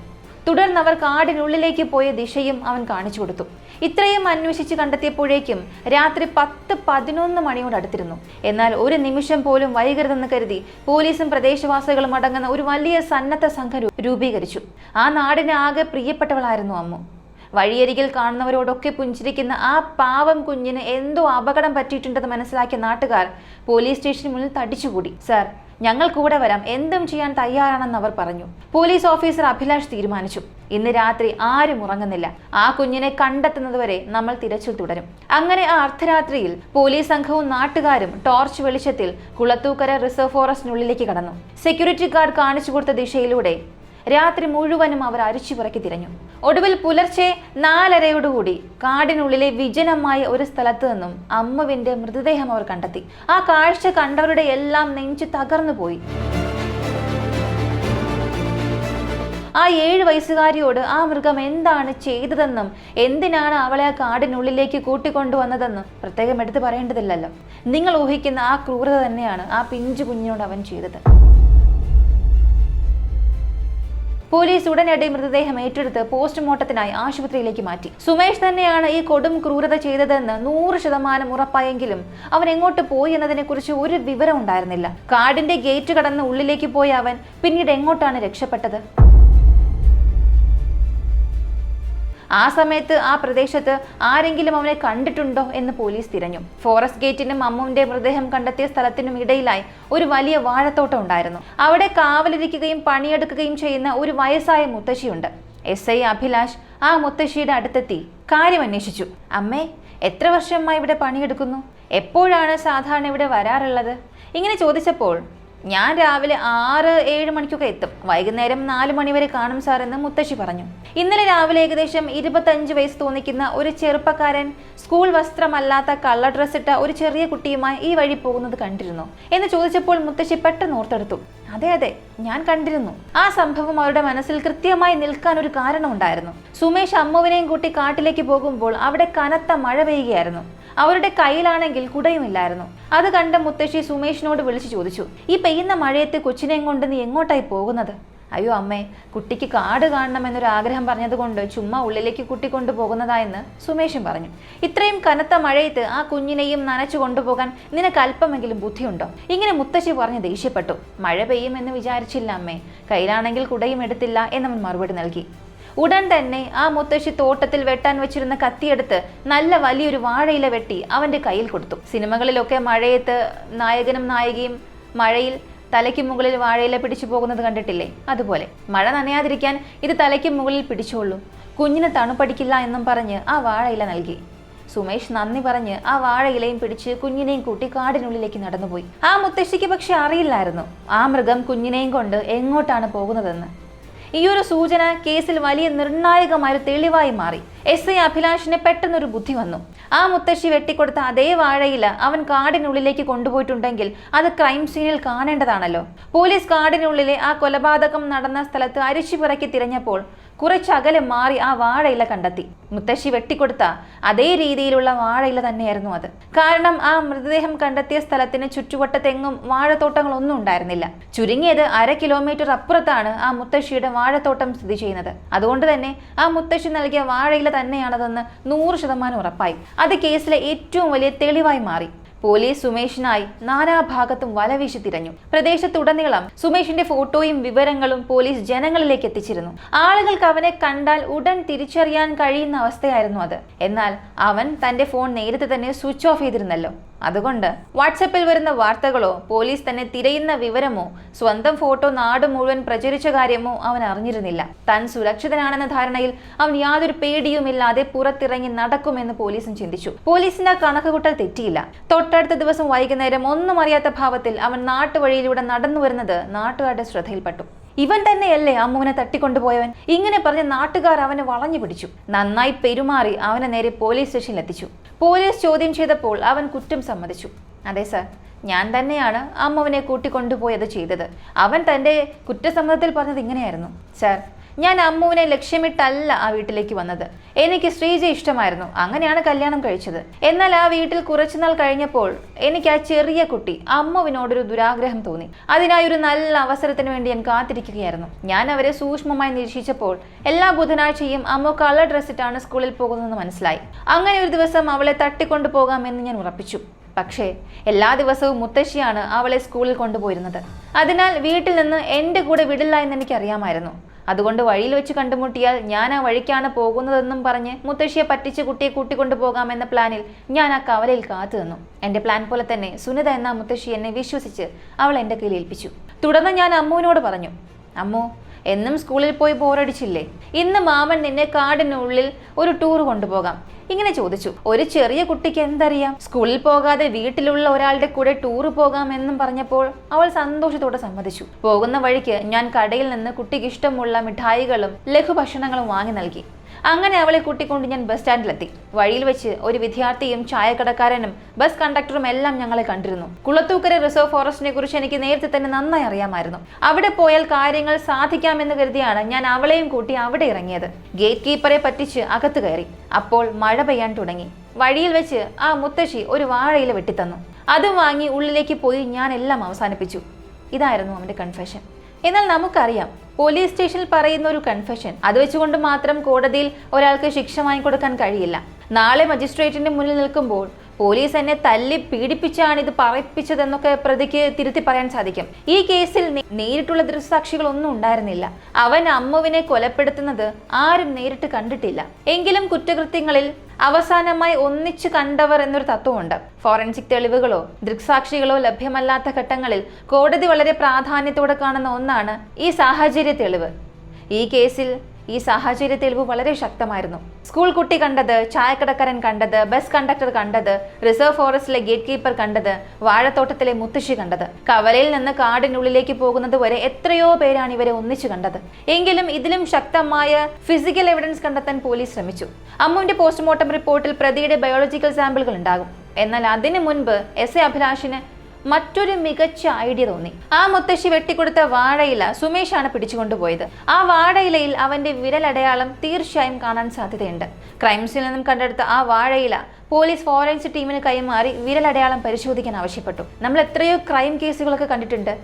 തുടർന്ന് അവർ കാടിനുള്ളിലേക്ക് പോയ ദിശയും അവൻ കാണിച്ചു കൊടുത്തു. ഇത്രയും അന്വേഷിച്ച് കണ്ടെത്തിയപ്പോഴേക്കും രാത്രി 10-11 മണിയോട് അടുത്തിരുന്നു. എന്നാൽ ഒരു നിമിഷം പോലും വൈകരുതെന്ന് കരുതി പോലീസും പ്രദേശവാസികളും അടങ്ങുന്ന ഒരു വലിയ സന്നദ്ധ സംഘം രൂപീകരിച്ചു. ആ നാടിന് ആകെ പ്രിയപ്പെട്ടവളായിരുന്നു അമ്മു. വഴിയരികിൽ കാണുന്നവരോടൊക്കെ പുഞ്ചിരിക്കുന്ന ആ പാവം കുഞ്ഞിന് എന്തോ അപകടം പറ്റിയിട്ടുണ്ടെന്ന് മനസ്സിലാക്കിയ നാട്ടുകാർ പോലീസ് സ്റ്റേഷന് മുന്നിൽ തടിച്ചുകൂടി. സാർ, ഞങ്ങൾ കൂടെ വരാം, എന്തും ചെയ്യാൻ തയ്യാറാണെന്ന് അവർ പറഞ്ഞു. പോലീസ് ഓഫീസർ അഭിലാഷ് തീരുമാനിച്ചു, ഇന്ന് രാത്രി ആരും ഉറങ്ങുന്നില്ല. ആ കുഞ്ഞിനെ കണ്ടെത്തുന്നതുവരെ നമ്മൾ തിരച്ചിൽ തുടരും. അങ്ങനെ ആ അർദ്ധരാത്രിയിൽ പോലീസ് സംഘവും നാട്ടുകാരും ടോർച്ച് വെളിച്ചത്തിൽ കുളത്തൂക്കര റിസർവ് ഫോറസ്റ്റിനുള്ളിലേക്ക് കടന്നു. സെക്യൂരിറ്റി ഗാർഡ് കാണിച്ചു കൊടുത്ത ദിശയിലൂടെ രാത്രി മുഴുവനും അവർ അരിച്ചുപിറക്കി തിരഞ്ഞു. ഒടുവിൽ പുലർച്ചെ 4:30 കാടിനുള്ളിലെ വിജനമായ ഒരു സ്ഥലത്ത് നിന്നും അമ്മുവിന്റെ മൃതദേഹം അവർ കണ്ടെത്തി. ആ കാഴ്ച കണ്ടവരുടെ എല്ലാം നെഞ്ചു തകർന്നു പോയി. ആ 7 വയസ്സുകാരിയോട് ആ മൃഗം എന്താണ് ചെയ്തതെന്നും എന്തിനാണ് അവളെ ആ കാടിനുള്ളിലേക്ക് കൂട്ടിക്കൊണ്ടുവന്നതെന്നും പ്രത്യേകം എടുത്തു പറയേണ്ടതില്ലല്ലോ. നിങ്ങൾ ഊഹിക്കുന്ന ആ ക്രൂരത തന്നെയാണ് ആ പിഞ്ചു കുഞ്ഞിനോട് അവൻ ചെയ്തത്. പോലീസ് ഉടനടി മൃതദേഹം ഏറ്റെടുത്ത് പോസ്റ്റ്മോർട്ടത്തിനായി ആശുപത്രിയിലേക്ക് മാറ്റി. സുമേഷ് തന്നെയാണ് ഈ കൊടും ക്രൂരത ചെയ്തതെന്ന് 100% ഉറപ്പായെങ്കിലും അവൻ എങ്ങോട്ട് പോയി എന്നതിനെ കുറിച്ച് ഒരു വിവരം ഉണ്ടായിരുന്നില്ല. കാടിന്റെ ഗേറ്റ് കടന്ന് ഉള്ളിലേക്ക് പോയ അവൻ പിന്നീട് എങ്ങോട്ടാണ് രക്ഷപ്പെട്ടത്? ആ സമയത്ത് ആ പ്രദേശത്ത് ആരെങ്കിലും അവനെ കണ്ടിട്ടുണ്ടോ എന്ന് പോലീസ് തിരഞ്ഞു. ഫോറസ്റ്റ് ഗേറ്റിനും അമ്മുവിന്റെ മൃതദേഹം കണ്ടെത്തിയ സ്ഥലത്തിനും ഇടയിലായി ഒരു വലിയ വാഴത്തോട്ടം ഉണ്ടായിരുന്നു. അവിടെ കാവലിരിക്കുകയും പണിയെടുക്കുകയും ചെയ്യുന്ന ഒരു വയസ്സായ മുത്തശ്ശിയുണ്ട്. SI അഭിലാഷ് ആ മുത്തശ്ശിയുടെ അടുത്തെത്തി കാര്യം അന്വേഷിച്ചു. അമ്മേ, എത്ര വർഷമായി ഇവിടെ പണിയെടുക്കുന്നു? എപ്പോഴാണ് സാധാരണ ഇവിടെ വരാറുള്ളത്? ഇങ്ങനെ ചോദിച്ചപ്പോൾ ഞാൻ രാവിലെ 6-7 മണിക്കൊക്കെ എത്തും, വൈകുന്നേരം 4 മണി വരെ കാണും സാർ എന്ന് മുത്തശ്ശി പറഞ്ഞു. ഇന്നലെ രാവിലെ ഏകദേശം 25 വയസ്സ് തോന്നിക്കുന്ന ഒരു ചെറുപ്പക്കാരൻ സ്കൂൾ വസ്ത്രമല്ലാത്ത കള്ള ഡ്രസ് ഇട്ട ഒരു ചെറിയ കുട്ടിയുമായി ഈ വഴി പോകുന്നത് കണ്ടിരുന്നു എന്ന് ചോദിച്ചപ്പോൾ മുത്തശ്ശി പെട്ടെന്ന് ഓർത്തെടുത്തു. അതെ, ഞാൻ കണ്ടിരുന്നു. ആ സംഭവം അവരുടെ മനസ്സിൽ കൃത്യമായി നിൽക്കാൻ ഒരു കാരണമുണ്ടായിരുന്നു. സുമേഷ് അമ്മുവിനെയും കൂട്ടി കാട്ടിലേക്ക് പോകുമ്പോൾ അവിടെ കനത്ത മഴ പെയ്യുകയായിരുന്നു. അവരുടെ കയ്യിലാണെങ്കിൽ കുടയുമില്ലായിരുന്നു. അത് കണ്ട മുത്തശ്ശി സുമേഷിനോട് വിളിച്ചു ചോദിച്ചു, ഈ പെയ്യുന്ന മഴയത്ത് കൊച്ചിനെയും കൊണ്ട് നീ എങ്ങോട്ടായി പോകുന്നത്? അയ്യോ അമ്മേ, കുട്ടിക്ക് കാട് കാണണമെന്നൊരു ആഗ്രഹം പറഞ്ഞതുകൊണ്ട് ചുമ്മാ ഉള്ളിലേക്ക് കുട്ടിക്കൊണ്ടു പോകുന്നതായെന്ന് സുമേഷും പറഞ്ഞു. ഇത്രയും കനത്ത മഴയത്ത് ആ കുഞ്ഞിനെയും നനച്ചു കൊണ്ടുപോകാൻ നിനക്ക് അല്പമെങ്കിലും ബുദ്ധിയുണ്ടോ? ഇങ്ങനെ മുത്തശ്ശി പറഞ്ഞ് ദേഷ്യപ്പെട്ടു. മഴ പെയ്യുമെന്ന് വിചാരിച്ചില്ല അമ്മേ, കയ്യിലാണെങ്കിൽ കുടയും എടുത്തില്ല എന്നവൻ മറുപടി നൽകി. ഉടൻ തന്നെ ആ മുത്തശ്ശി തോട്ടത്തിൽ വെട്ടാൻ വെച്ചിരുന്ന കത്തിയെടുത്ത് നല്ല വലിയൊരു വാഴയില വെട്ടി അവന്റെ കയ്യിൽ കൊടുത്തു. സിനിമകളിലൊക്കെ മഴയത്ത് നായകനും നായികയും മഴയിൽ തലയ്ക്ക് മുകളിൽ വാഴയില പിടിച്ചു പോകുന്നത് കണ്ടിട്ടില്ലേ? അതുപോലെ മഴ നനയാതിരിക്കാൻ ഇത് തലയ്ക്ക് മുകളിൽ പിടിച്ചോളൂ, കുഞ്ഞിന് തണുപ്പടിക്കില്ല എന്നും പറഞ്ഞ് ആ വാഴയില നൽകി. സുമേഷ് നന്ദി പറഞ്ഞ് ആ വാഴയിലയും പിടിച്ച് കുഞ്ഞിനെയും കൂട്ടി കാടിനുള്ളിലേക്ക് നടന്നുപോയി. ആ മുത്തശ്ശിക്ക് പക്ഷെ അറിയില്ലായിരുന്നു ആ മൃഗം കുഞ്ഞിനെയും കൊണ്ട് എങ്ങോട്ടാണ് പോകുന്നതെന്ന്. ഈ ഒരു സൂചന കേസിൽ വലിയ നിർണായകമായ തെളിവായി മാറി. SI അഭിലാഷിന് പെട്ടെന്നൊരു ബുദ്ധി വന്നു. ആ മുത്തശ്ശി വെട്ടിക്കൊടുത്ത അതേ വാഴയില അവൻ കാടിനുള്ളിലേക്ക് കൊണ്ടുപോയിട്ടുണ്ടെങ്കിൽ അത് ക്രൈം സീനിൽ കാണേണ്ടതാണല്ലോ. പോലീസ് കാടിനുള്ളിലെ ആ കൊലപാതകം നടന്ന സ്ഥലത്ത് അരിച്ചുപിറക്കി തിരഞ്ഞപ്പോൾ കുറച്ചകലെ മാറി ആ വാഴയില കണ്ടെത്തി. മുത്തശ്ശി വെട്ടിക്കൊടുത്ത അതേ രീതിയിലുള്ള വാഴയില തന്നെയായിരുന്നു അത്. കാരണം ആ മൃതദേഹം കണ്ടെത്തിയ സ്ഥലത്തിന് ചുറ്റുവട്ടത്തെങ്ങും വാഴത്തോട്ടങ്ങളൊന്നും ഉണ്ടായിരുന്നില്ല. ചുരുങ്ങിയത് 1/2 കിലോമീറ്റർ അപ്പുറത്താണ് ആ മുത്തശ്ശിയുടെ വാഴത്തോട്ടം സ്ഥിതി ചെയ്യുന്നത്. അതുകൊണ്ട് തന്നെ ആ മുത്തശ്ശി നൽകിയ വാഴയില തന്നെയാണതെന്ന് 100% ഉറപ്പായി. അത് കേസിലെ ഏറ്റവും വലിയ തെളിവായി മാറി. പോലീസ് സുമേഷിനായി നാനാഭാഗത്തും വലവീശി തിരഞ്ഞു. പ്രദേശത്തുടനീളം സുമേഷിന്റെ ഫോട്ടോയും വിവരങ്ങളും പോലീസ് ജനങ്ങളിലേക്ക് എത്തിച്ചിരുന്നു. ആളുകൾക്ക് അവനെ കണ്ടാൽ ഉടൻ തിരിച്ചറിയാൻ കഴിയുന്ന അവസ്ഥയായിരുന്നു അത്. എന്നാൽ അവൻ തന്റെ ഫോൺ നേരത്തെ തന്നെ സ്വിച്ച് ഓഫ് ചെയ്തിരുന്നല്ലോ. അതുകൊണ്ട് വാട്സാപ്പിൽ വരുന്ന വാർത്തകളോ പോലീസ് തന്നെ തിരയുന്ന വിവരമോ സ്വന്തം ഫോട്ടോ നാട് മുഴുവൻ പ്രചരിച്ച കാര്യമോ അവൻ അറിഞ്ഞിരുന്നില്ല. താൻ സുരക്ഷിതനാണെന്ന ധാരണയിൽ അവൻ യാതൊരു പേടിയുമില്ലാതെ പുറത്തിറങ്ങി നടക്കുമെന്ന് പോലീസും ചിന്തിച്ചു. പോലീസിന്റെ കണക്കുകൂട്ടൽ തെറ്റിയില്ല. തൊട്ടടുത്ത ദിവസം വൈകുന്നേരം ഒന്നും അറിയാത്ത ഭാവത്തിൽ അവൻ നാട്ടുവഴിയിലൂടെ നടന്നു വരുന്നത് നാട്ടുകാരുടെ ശ്രദ്ധയിൽപ്പെട്ടു. ഇവൻ തന്നെയല്ലേ അമ്മുവിനെ തട്ടിക്കൊണ്ടുപോയവൻ? ഇങ്ങനെ പറഞ്ഞ് നാട്ടുകാർ അവനെ വളഞ്ഞു പിടിച്ചു. നന്നായി പെരുമാറി അവനെ നേരെ പോലീസ് സ്റ്റേഷനിൽ എത്തിച്ചു. പോലീസ് ചോദ്യം ചെയ്തപ്പോൾ അവൻ കുറ്റം സമ്മതിച്ചു. അതെ സർ, ഞാൻ തന്നെയാണ് അമ്മുവിനെ കൂട്ടിക്കൊണ്ടുപോയത് ചെയ്തത്. അവൻ തന്റെ കുറ്റസമ്മതത്തിൽ പറഞ്ഞത് ഇങ്ങനെയായിരുന്നു: സർ, ഞാൻ അമ്മുവിനെ ലക്ഷ്യമിട്ടല്ല ആ വീട്ടിലേക്ക് വന്നത്. എനിക്ക് ശ്രീജ ഇഷ്ടമായിരുന്നു, അങ്ങനെയാണ് കല്യാണം കഴിച്ചത്. എന്നാൽ ആ വീട്ടിൽ കുറച്ചുനാൾ കഴിഞ്ഞപ്പോൾ എനിക്ക് ആ ചെറിയ കുട്ടി അമ്മുവിനോടൊരു ദുരാഗ്രഹം തോന്നി. അതിനായി ഒരു നല്ല അവസരത്തിന് വേണ്ടി ഞാൻ കാത്തിരിക്കുകയായിരുന്നു. ഞാൻ അവരെ സൂക്ഷ്മമായി നിരീക്ഷിച്ചപ്പോൾ എല്ലാ ബുധനാഴ്ചയും അമ്മു കളർ ഡ്രസ്സിട്ടാണ് സ്കൂളിൽ പോകുന്നതെന്ന് മനസ്സിലായി. അങ്ങനെ ഒരു ദിവസം അവളെ തട്ടിക്കൊണ്ടു പോകാമെന്ന് ഞാൻ ഉറപ്പിച്ചു. പക്ഷേ എല്ലാ ദിവസവും മുത്തശ്ശിയാണ് അവളെ സ്കൂളിൽ കൊണ്ടുപോയിരുന്നത്. അതിനാൽ വീട്ടിൽ നിന്ന് എൻ്റെ കൂടെ വിടില്ല എന്ന് എനിക്കറിയാമായിരുന്നു. അതുകൊണ്ട് വഴിയിൽ വെച്ച് കണ്ടുമുട്ടിയാൽ ഞാൻ ആ വഴിക്കാണ് പോകുന്നതെന്നും പറഞ്ഞ് മുത്തശ്ശിയെ പറ്റിച്ച് കുട്ടിയെ കൂട്ടിക്കൊണ്ടു പോകാമെന്ന പ്ലാനിൽ ഞാൻ ആ കവലയിൽ കാത്തു നിന്നു. എൻ്റെ പ്ലാൻ പോലെ തന്നെ സുനിത എന്ന മുത്തശ്ശി എന്നെ വിശ്വസിച്ച് അവൾ എൻ്റെ കയ്യിൽ ഏൽപ്പിച്ചു. തുടർന്ന് ഞാൻ അമ്മുവിനോട് പറഞ്ഞു: അമ്മു, എന്നും സ്കൂളിൽ പോയി ബോറടിച്ചില്ലേ? ഇന്ന് മാമൻ നിന്നെ കാടിനുള്ളിൽ ഒരു ടൂർ കൊണ്ടുപോകാം. ഇങ്ങനെ ചോദിച്ചു. ഒരു ചെറിയ കുട്ടിക്ക് എന്തറിയാം? സ്കൂളിൽ പോകാതെ വീട്ടിലുള്ള ഒരാളുടെ കൂടെ ടൂറ് പോകാമെന്നും പറഞ്ഞപ്പോൾ അവൾ സന്തോഷത്തോടെ സമ്മതിച്ചു. പോകുന്ന വഴിക്ക് ഞാൻ കടയിൽ നിന്ന് കുട്ടിക്ക് ഇഷ്ടമുള്ള മിഠായികളും ലഘുഭക്ഷണങ്ങളും വാങ്ങി നൽകി. അങ്ങനെ അവളെ കൂട്ടിക്കൊണ്ട് ഞാൻ ബസ് സ്റ്റാൻഡിലെത്തി. വഴിയിൽ വെച്ച് ഒരു വിദ്യാർത്ഥിയും ചായക്കടക്കാരനും ബസ് കണ്ടക്ടറും എല്ലാം ഞങ്ങളെ കണ്ടിരുന്നു. കുളത്തൂക്കര റിസർവ് ഫോറസ്റ്റിനെ കുറിച്ച് എനിക്ക് നേരത്തെ തന്നെ നന്നായി അറിയാമായിരുന്നു. അവിടെ പോയാൽ കാര്യങ്ങൾ സാധിക്കാമെന്ന് കരുതിയാണ് ഞാൻ അവളെയും കൂട്ടി അവിടെ ഇറങ്ങിയത്. ഗേറ്റ് കീപ്പറെ പറ്റിച്ച് അകത്ത് കയറി. അപ്പോൾ മഴ പെയ്യാൻ തുടങ്ങി. വഴിയിൽ വെച്ച് ആ മുത്തശ്ശി ഒരു വാഴയില വെട്ടിത്തന്നു. അതും വാങ്ങി ഉള്ളിലേക്ക് പോയി ഞാൻ എല്ലാം അവസാനിപ്പിച്ചു. ഇതായിരുന്നു അവന്റെ കൺഫെഷൻ. എന്നാൽ നമുക്കറിയാം, പോലീസ് സ്റ്റേഷനിൽ പറയുന്ന ഒരു കൺഫെഷൻ അത് വെച്ചുകൊണ്ട് മാത്രം കോടതിയിൽ ഒരാൾക്ക് ശിക്ഷ വാങ്ങിക്കൊടുക്കാൻ കഴിയില്ല. നാളെ മജിസ്ട്രേറ്റിന്റെ മുന്നിൽ നിൽക്കുമ്പോൾ പോലീസ് എന്നെ തല്ലി പീഡിപ്പിച്ചാണ് ഇത് പറയിപ്പിച്ചതെന്നൊക്കെ പ്രതിക്ക് തിരുത്തി പറയാൻ സാധിക്കും. ഈ കേസിൽ നേരിട്ടുള്ള ദൃക്സാക്ഷികളൊന്നും ഉണ്ടായിരുന്നില്ല. അവൻ അമ്മുവിനെ കൊലപ്പെടുത്തുന്നത് ആരും നേരിട്ട് കണ്ടിട്ടില്ല. എങ്കിലും കുറ്റകൃത്യങ്ങളിൽ അവസാനമായി ഒന്നിച്ചു കണ്ടവർ എന്നൊരു തത്വമുണ്ട്. ഫോറൻസിക് തെളിവുകളോ ദൃക്സാക്ഷികളോ ലഭ്യമല്ലാത്ത ഘട്ടങ്ങളിൽ കോടതി വളരെ പ്രാധാന്യത്തോടെ കാണുന്ന ഒന്നാണ് ഈ സാഹചര്യ തെളിവ്. ഈ കേസിൽ ഈ സാഹചര്യ തെളിവ് വളരെ ശക്തമായിരുന്നു. സ്കൂൾ കുട്ടി കണ്ടത്, ചായക്കടക്കാരൻ കണ്ടത്, ബസ് കണ്ടക്ടർ കണ്ടത്, റിസർവ് ഫോറസ്റ്റിലെ ഗേറ്റ് കീപ്പർ കണ്ടത്, വാഴത്തോട്ടത്തിലെ മുത്തശ്ശി കണ്ടത്, കവലയിൽ നിന്ന് കാടിനുള്ളിലേക്ക് പോകുന്നത് വരെ എത്രയോ പേരാണ് ഇവരെ ഒന്നിച്ചു കണ്ടത്. എങ്കിലും ഇതിലും ശക്തമായ ഫിസിക്കൽ എവിഡൻസ് കണ്ടെത്താൻ പോലീസ് ശ്രമിച്ചു. അമ്മുവിന്റെ പോസ്റ്റ്മോർട്ടം റിപ്പോർട്ടിൽ പ്രതിയുടെ ബയോളജിക്കൽ സാമ്പിളുകൾ ഉണ്ടാകും. എന്നാൽ അതിനു മുൻപ് എസ് എ അഭിലാഷിന് മറ്റൊരു മികച്ച ഐഡിയ തോന്നി. ആ മുത്തശ്ശി വെട്ടിക്കൊടുത്ത വാഴയില സുമേഷാണ് പിടിച്ചുകൊണ്ടുപോയത്. ആ വാഴയിലയിൽ അവന്റെ വിരലടയാളം തീർച്ചയായും കാണാൻ സാധ്യതയുണ്ട്. ക്രൈംസിൽ നിന്നും കണ്ടെടുത്ത ആ വാഴയില പോലീസ് ഫോറൻസിക് ടീമിന് കൈമാറി വിരലടയാളം പരിശോധിക്കാൻ ആവശ്യപ്പെട്ടു. നമ്മൾ എത്രയോ ക്രൈം കേസുകളൊക്കെ കണ്ടിട്ടുണ്ട്.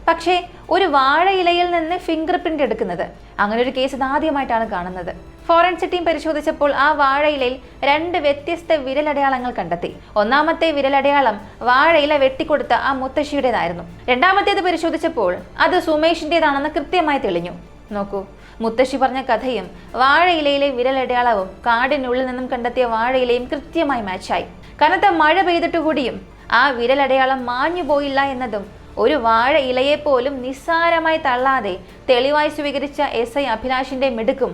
പക്ഷേ ഒരു വാഴയിലയിൽ നിന്ന് ഫിംഗർ പ്രിന്റ് എടുക്കുന്നത്, അങ്ങനെ ഒരു കേസ് ആദ്യമായിട്ടാണ് കാണുന്നത്. ഫോറൻസിക് ടീം പരിശോധിച്ചപ്പോൾ ആ വാഴയിലയിൽ 2 വ്യത്യസ്ത വിരലടയാളങ്ങൾ കണ്ടെത്തി. ഒന്നാമത്തെ വിരലടയാളം വാഴയില വെട്ടിക്കൊടുത്ത ആ മുത്തശ്ശിയുടേതായിരുന്നു. രണ്ടാമത്തേത് പരിശോധിച്ചപ്പോൾ അത് സുമേഷിൻ്റെതാണെന്ന് കൃത്യമായി തെളിഞ്ഞു. നോക്കൂ, മുത്തശ്ശി പറഞ്ഞ കഥയും വാഴയിലയിലെ വിരലടയാളവും കാടിനുള്ളിൽ നിന്നും കണ്ടെത്തിയ വാഴയിലയും കൃത്യമായി മാച്ചായി. കനത്ത മഴ പെയ്തിട്ടുകൂടിയും ആ വിരലടയാളം മാഞ്ഞു പോയില്ല എന്നതും ഒരു വാഴ ഇലയെ പോലും നിസ്സാരമായി തള്ളാതെ തെളിവായി സ്വീകരിച്ച എസ് ഐ അഭിലാഷിന്റെ മിടുക്കും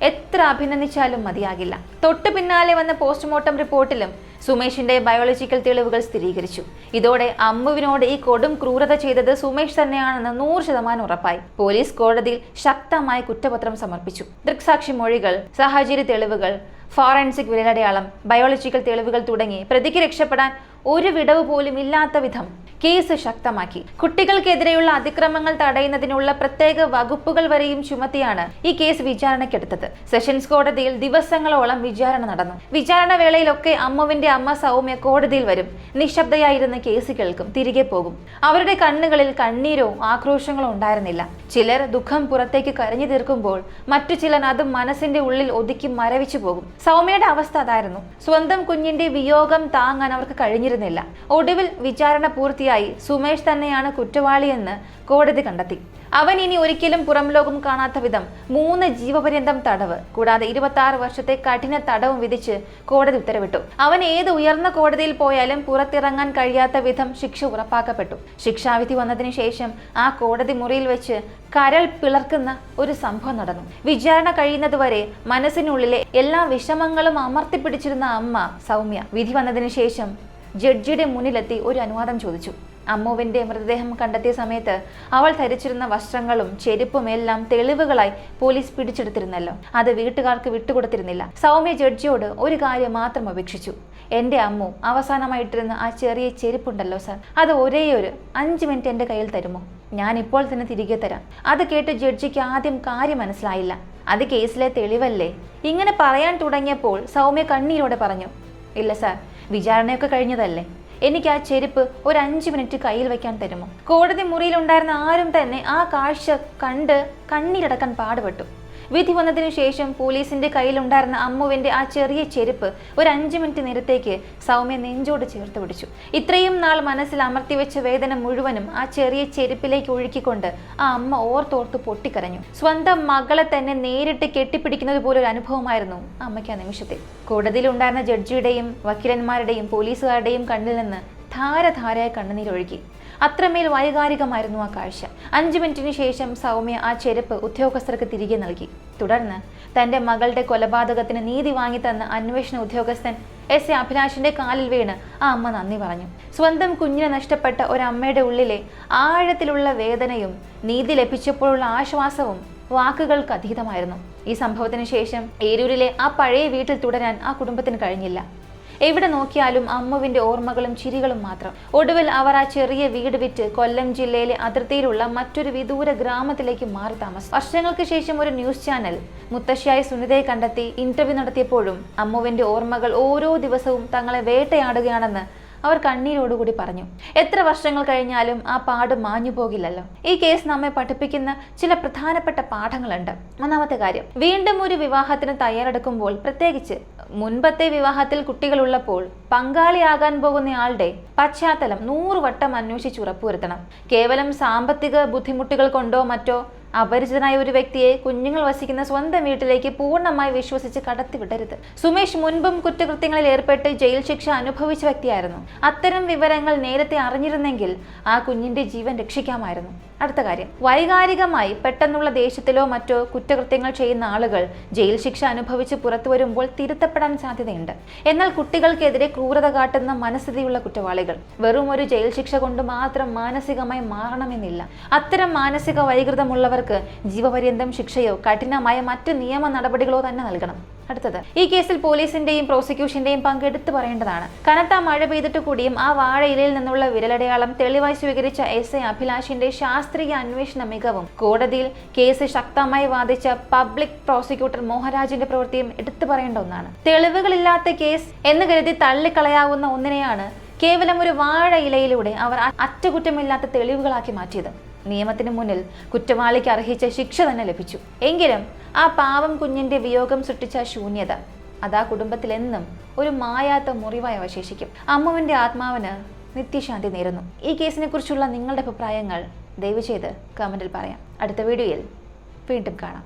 എത്ര അഭിനന്ദിച്ചാലും മതിയാകില്ല. തൊട്ടു പിന്നാലെ വന്ന പോസ്റ്റ്മോർട്ടം റിപ്പോർട്ടിലും സുമേഷിന്റെ ബയോളജിക്കൽ തെളിവുകൾ സ്ഥിരീകരിച്ചു. ഇതോടെ അമ്മുവിനോട് ഈ കൊടും ക്രൂരത ചെയ്തത് സുമേഷ് തന്നെയാണെന്ന് 100% ഉറപ്പായി. പോലീസ് കോടതിയിൽ ശക്തമായ കുറ്റപത്രം സമർപ്പിച്ചു. ദൃക്സാക്ഷി മൊഴികൾ, സാഹചര്യ തെളിവുകൾ, ഫോറൻസിക് വിരലടയാളം, ബയോളജിക്കൽ തെളിവുകൾ തുടങ്ങി പ്രതിക്ക് രക്ഷപ്പെടാൻ ഒരു വിടവ് പോലും ഇല്ലാത്ത വിധം കേസ് ശക്തമാക്കി. കുട്ടികൾക്കെതിരെയുള്ള അതിക്രമങ്ങൾ തടയുന്നതിനുള്ള പ്രത്യേക വകുപ്പുകൾ വരെയും ചുമത്തിയാണ് ഈ കേസ് വിചാരണയ്ക്കെടുത്തത്. സെഷൻസ് കോടതിയിൽ ദിവസങ്ങളോളം വിചാരണ നടന്നു. വിചാരണ വേളയിലൊക്കെ അമ്മുവിന്റെ അമ്മ സൗമ്യ കോടതിയിൽ വരും. നിശബ്ദയായിരുന്ന കേസ് കേൾക്കും, തിരികെ പോകും. അവരുടെ കണ്ണുകളിൽ കണ്ണീരോ ആക്രോശങ്ങളോ ഉണ്ടായിരുന്നില്ല. ചിലർ ദുഃഖം പുറത്തേക്ക് കരഞ്ഞു തീർക്കുമ്പോൾ മറ്റു ചിലർ അത് മനസ്സിന്റെ ഉള്ളിൽ ഒതുക്കി മരവിച്ചു പോകും. സൗമ്യയുടെ അവസ്ഥ അതായിരുന്നു. സ്വന്തം കുഞ്ഞിന്റെ വിയോഗം താങ്ങാൻ അവർക്ക് കഴിഞ്ഞിരുന്നില്ല. ഒടുവിൽ വിചാരണ പൂർത്തിയായി സുമേഷ് തന്നെയാണ് കുറ്റവാളിയെന്ന് കോടതി കണ്ടെത്തി. അവൻ ഇനി ഒരിക്കലും പുറം ലോകം കാണാത്ത വിധം 3 ജീവപര്യന്തം തടവ് കൂടാതെ 26 വർഷത്തെ കഠിന തടവും വിധിച്ച് കോടതി ഉത്തരവിട്ടു. അവൻ ഏത് ഉയർന്ന കോടതിയിൽ പോയാലും പുറത്തിറങ്ങാൻ കഴിയാത്ത വിധം ശിക്ഷ ഉറപ്പാക്കപ്പെട്ടു. ശിക്ഷാവിധി വന്നതിന് ശേഷം ആ കോടതി മുറിയിൽ വെച്ച് കരൾ പിളർക്കുന്ന ഒരു സംഭവം നടന്നു. വിചാരണ കഴിയുന്നതുവരെ മനസ്സിനുള്ളിലെ എല്ലാ വിഷമങ്ങളും അമർത്തിപ്പിടിച്ചിരുന്ന അമ്മ സൗമ്യ വിധി വന്നതിന് ശേഷം ജഡ്ജിയുടെ മുന്നിലെത്തി ഒരു അനുവാദം ചോദിച്ചു. അമ്മുവിന്റെ മൃതദേഹം കണ്ടെത്തിയ സമയത്ത് അവൾ ധരിച്ചിരുന്ന വസ്ത്രങ്ങളും ചെരുപ്പും എല്ലാം തെളിവുകളായി പോലീസ് പിടിച്ചെടുത്തിരുന്നല്ലോ. അത് വീട്ടുകാർക്ക് വിട്ടുകൊടുത്തിരുന്നില്ല. സൗമ്യ ജഡ്ജിയോട് ഒരു കാര്യം മാത്രം അപേക്ഷിച്ചു. എന്റെ അമ്മു അവസാനമായിട്ടിരുന്ന ആ ചെറിയ ചെരുപ്പുണ്ടല്ലോ സാർ, അത് ഒരേ ഒരു 5 മിനിറ്റ് എന്റെ കയ്യിൽ തരുമോ? ഞാൻ ഇപ്പോൾ തന്നെ തിരികെ തരാം. അത് കേട്ട് ജഡ്ജിക്ക് ആദ്യം കാര്യം മനസ്സിലായില്ല. അത് കേസിലെ തെളിവല്ലേ? ഇങ്ങനെ പറയാൻ തുടങ്ങിയപ്പോൾ സൗമ്യ കണ്ണീരോടെ പറഞ്ഞു, ഇല്ല സാർ, വിചാരണയൊക്കെ കഴിഞ്ഞതല്ലേ, എനിക്ക് ആ ചെരുപ്പ് ഒരു 5 മിനിറ്റ് കയ്യിൽ വെക്കാൻ തരുമോ? കോടതി മുറിയിലുണ്ടായിരുന്ന ആരും തന്നെ ആ കാഴ്ച കണ്ട് കണ്ണീരടക്കാൻ പാടുപെട്ടു. വിധി വന്നതിനു ശേഷം പോലീസിന്റെ കയ്യിലുണ്ടായിരുന്ന അമ്മുവിന്റെ ആ ചെറിയ ചെരുപ്പ് ഒരു 5 മിനിറ്റ് നേരത്തേക്ക് സൗമ്യ നെഞ്ചോട് ചേർത്ത് പിടിച്ചു. ഇത്രയും നാൾ മനസ്സിൽ അമർത്തിവെച്ച വേദന മുഴുവനും ആ ചെറിയ ചെരുപ്പിലേക്ക് ഒഴുക്കിക്കൊണ്ട് ആ അമ്മ ഓർത്തോർത്ത് പൊട്ടിക്കരഞ്ഞു. സ്വന്തം മകളെ തന്നെ നേരിട്ട് കെട്ടിപ്പിടിക്കുന്നത് പോലൊരു അനുഭവമായിരുന്നു അമ്മയ്ക്ക് ആ നിമിഷത്തിൽ. കോടതിയിൽ ഉണ്ടായിരുന്ന ജഡ്ജിയുടെയും വക്കീലന്മാരുടെയും പോലീസുകാരുടെയും കണ്ണിൽ നിന്ന് ധാരധാരയായ കണ്ണുനീരൊഴുകി. അത്രമേൽ വൈകാരികമായിരുന്നു ആ കാഴ്ച. 5 മിനിറ്റിന് ശേഷം സൗമ്യ ആ ചെരുപ്പ് ഉദ്യോഗസ്ഥർക്ക് തിരികെ നൽകി. തുടർന്ന് തന്റെ മകളുടെ കൊലപാതകത്തിന് നീതി വാങ്ങിത്തന്ന അന്വേഷണ ഉദ്യോഗസ്ഥൻ എസ് എ അഭിലാഷിന്റെ കാലിൽ വീണ് ആ അമ്മ നന്ദി പറഞ്ഞു. സ്വന്തം കുഞ്ഞിനെ നഷ്ടപ്പെട്ട ഒരമ്മയുടെ ഉള്ളിലെ ആഴത്തിലുള്ള വേദനയും നീതി ലഭിച്ചപ്പോഴുള്ള ആശ്വാസവും വാക്കുകൾക്ക് അതീതമായിരുന്നു. ഈ സംഭവത്തിന് ശേഷം ഏരൂരിലെ ആ പഴയ വീട്ടിൽ തുടരാൻ ആ കുടുംബത്തിന് കഴിഞ്ഞില്ല. എവിടെ നോക്കിയാലും അമ്മുവിന്റെ ഓർമ്മകളും ചിരികളും മാത്രം. ഒടുവിൽ അവർ ആ ചെറിയ വീട് വിറ്റ് കൊല്ലം ജില്ലയിലെ അതിർത്തിയിലുള്ള മറ്റൊരു വിദൂര ഗ്രാമത്തിലേക്ക് മാറി താമസം. വർഷങ്ങൾക്ക് ശേഷം ഒരു ന്യൂസ് ചാനൽ മുത്തശ്ശിയായ സുനിതയെ കണ്ടെത്തി ഇന്റർവ്യൂ നടത്തിയപ്പോഴും അമ്മുവിന്റെ ഓർമ്മകൾ ഓരോ ദിവസവും തങ്ങളെ വേട്ടയാടുകയാണെന്ന് അവർ കണ്ണീരോടുകൂടി പറഞ്ഞു. എത്ര വർഷങ്ങൾ കഴിഞ്ഞാലും ആ പാട് മാഞ്ഞു പോകില്ലല്ലോ. ഈ കേസ് നമ്മെ പഠിപ്പിക്കുന്ന ചില പ്രധാനപ്പെട്ട പാഠങ്ങളുണ്ട്. ഒന്നാമത്തെ കാര്യം, വീണ്ടും ഒരു വിവാഹത്തിന് തയ്യാറെടുക്കുമ്പോൾ, പ്രത്യേകിച്ച് മുൻപത്തെ വിവാഹത്തിൽ കുട്ടികളുള്ളപ്പോൾ, പങ്കാളിയാകാൻ പോകുന്നയാളുടെ പശ്ചാത്തലം 100 വട്ടം അന്വേഷിച്ച് ഉറപ്പുവരുത്തണം. കേവലം സാമ്പത്തിക ബുദ്ധിമുട്ടുകൾ കൊണ്ടോ മറ്റോ അപരിചിതനായ ഒരു വ്യക്തിയെ കുഞ്ഞുങ്ങൾ വസിക്കുന്ന സ്വന്തം വീട്ടിലേക്ക് പൂർണ്ണമായി വിശ്വസിച്ച് കടത്തിവിടരുത്. സുമേഷ് മുൻപും കുറ്റകൃത്യങ്ങളിൽ ഏർപ്പെട്ട് ജയിൽ ശിക്ഷ അനുഭവിച്ച വ്യക്തിയായിരുന്നു. അത്തരം വിവരങ്ങൾ നേരത്തെ അറിഞ്ഞിരുന്നെങ്കിൽ ആ കുഞ്ഞിന്റെ ജീവൻ രക്ഷിക്കാമായിരുന്നു. അടുത്ത കാര്യം, വൈകാരികമായി പെട്ടെന്നുള്ള ദേഷ്യത്തിലോ മറ്റോ കുറ്റകൃത്യങ്ങൾ ചെയ്യുന്ന ആളുകൾ ജയിൽ ശിക്ഷ അനുഭവിച്ച് പുറത്തു വരുമ്പോൾ തിരുത്തപ്പെടാൻ സാധ്യതയുണ്ട്. എന്നാൽ കുട്ടികൾക്കെതിരെ ക്രൂരത കാട്ടുന്ന മനസ്ഥിതിയുള്ള കുറ്റവാളികൾ വെറും ഒരു ജയിൽ ശിക്ഷ കൊണ്ട് മാത്രം മാനസികമായി മാറണമെന്നില്ല. അത്തരം മാനസിക വൈകൃതമുള്ളവർക്ക് ജീവപര്യന്തം ശിക്ഷയോ കഠിനമായ മറ്റ് നിയമ നടപടികളോ തന്നെ നൽകണം. അടുത്തത്, ഈ കേസിൽ പോലീസിന്റെയും പ്രോസിക്യൂഷന്റെയും പങ്ക് എടുത്തു പറയേണ്ടതാണ്. കനത്ത മഴ പെയ്തിട്ട് കൂടിയും ആ വാഴയിലയിൽ നിന്നുള്ള വിരലടയാളം തെളിവായി സ്വീകരിച്ച SI അഭിലാഷിന്റെ ശാസ്ത്രീയ അന്വേഷണ മികവും കോടതിയിൽ കേസ് ശക്തമായി വാദിച്ച പബ്ലിക് പ്രോസിക്യൂട്ടർ മോഹൻരാജിന്റെ പ്രവൃത്തിയും എടുത്തു പറയേണ്ട ഒന്നാണ്. തെളിവുകളില്ലാത്ത കേസ് എന്ന് കരുതി തള്ളിക്കളയാവുന്ന ഒന്നിനെയാണ് കേവലം ഒരു വാഴയിലയിലൂടെ അവർ അറ്റകുറ്റമില്ലാത്ത തെളിവുകളാക്കി മാറ്റിയത്. നിയമത്തിന് മുന്നിൽ കുറ്റവാളിക്ക് അർഹിച്ച ശിക്ഷ തന്നെ ലഭിച്ചു. എങ്കിലും ആ പാവം കുഞ്ഞിന്റെ വിയോഗം സൃഷ്ടിച്ച ശൂന്യത അതാ കുടുംബത്തിൽ എന്നും ഒരു മായാത്ത മുറിവായി അവശേഷിക്കും. അമ്മുവിന്റെ ആത്മാവിന് നിത്യശാന്തി നേരുന്നു. ഈ കേസിനെ കുറിച്ചുള്ള നിങ്ങളുടെ അഭിപ്രായങ്ങൾ ദയവ് ചെയ്ത് കമന്റിൽ പറയാം. അടുത്ത വീഡിയോയിൽ വീണ്ടും കാണാം.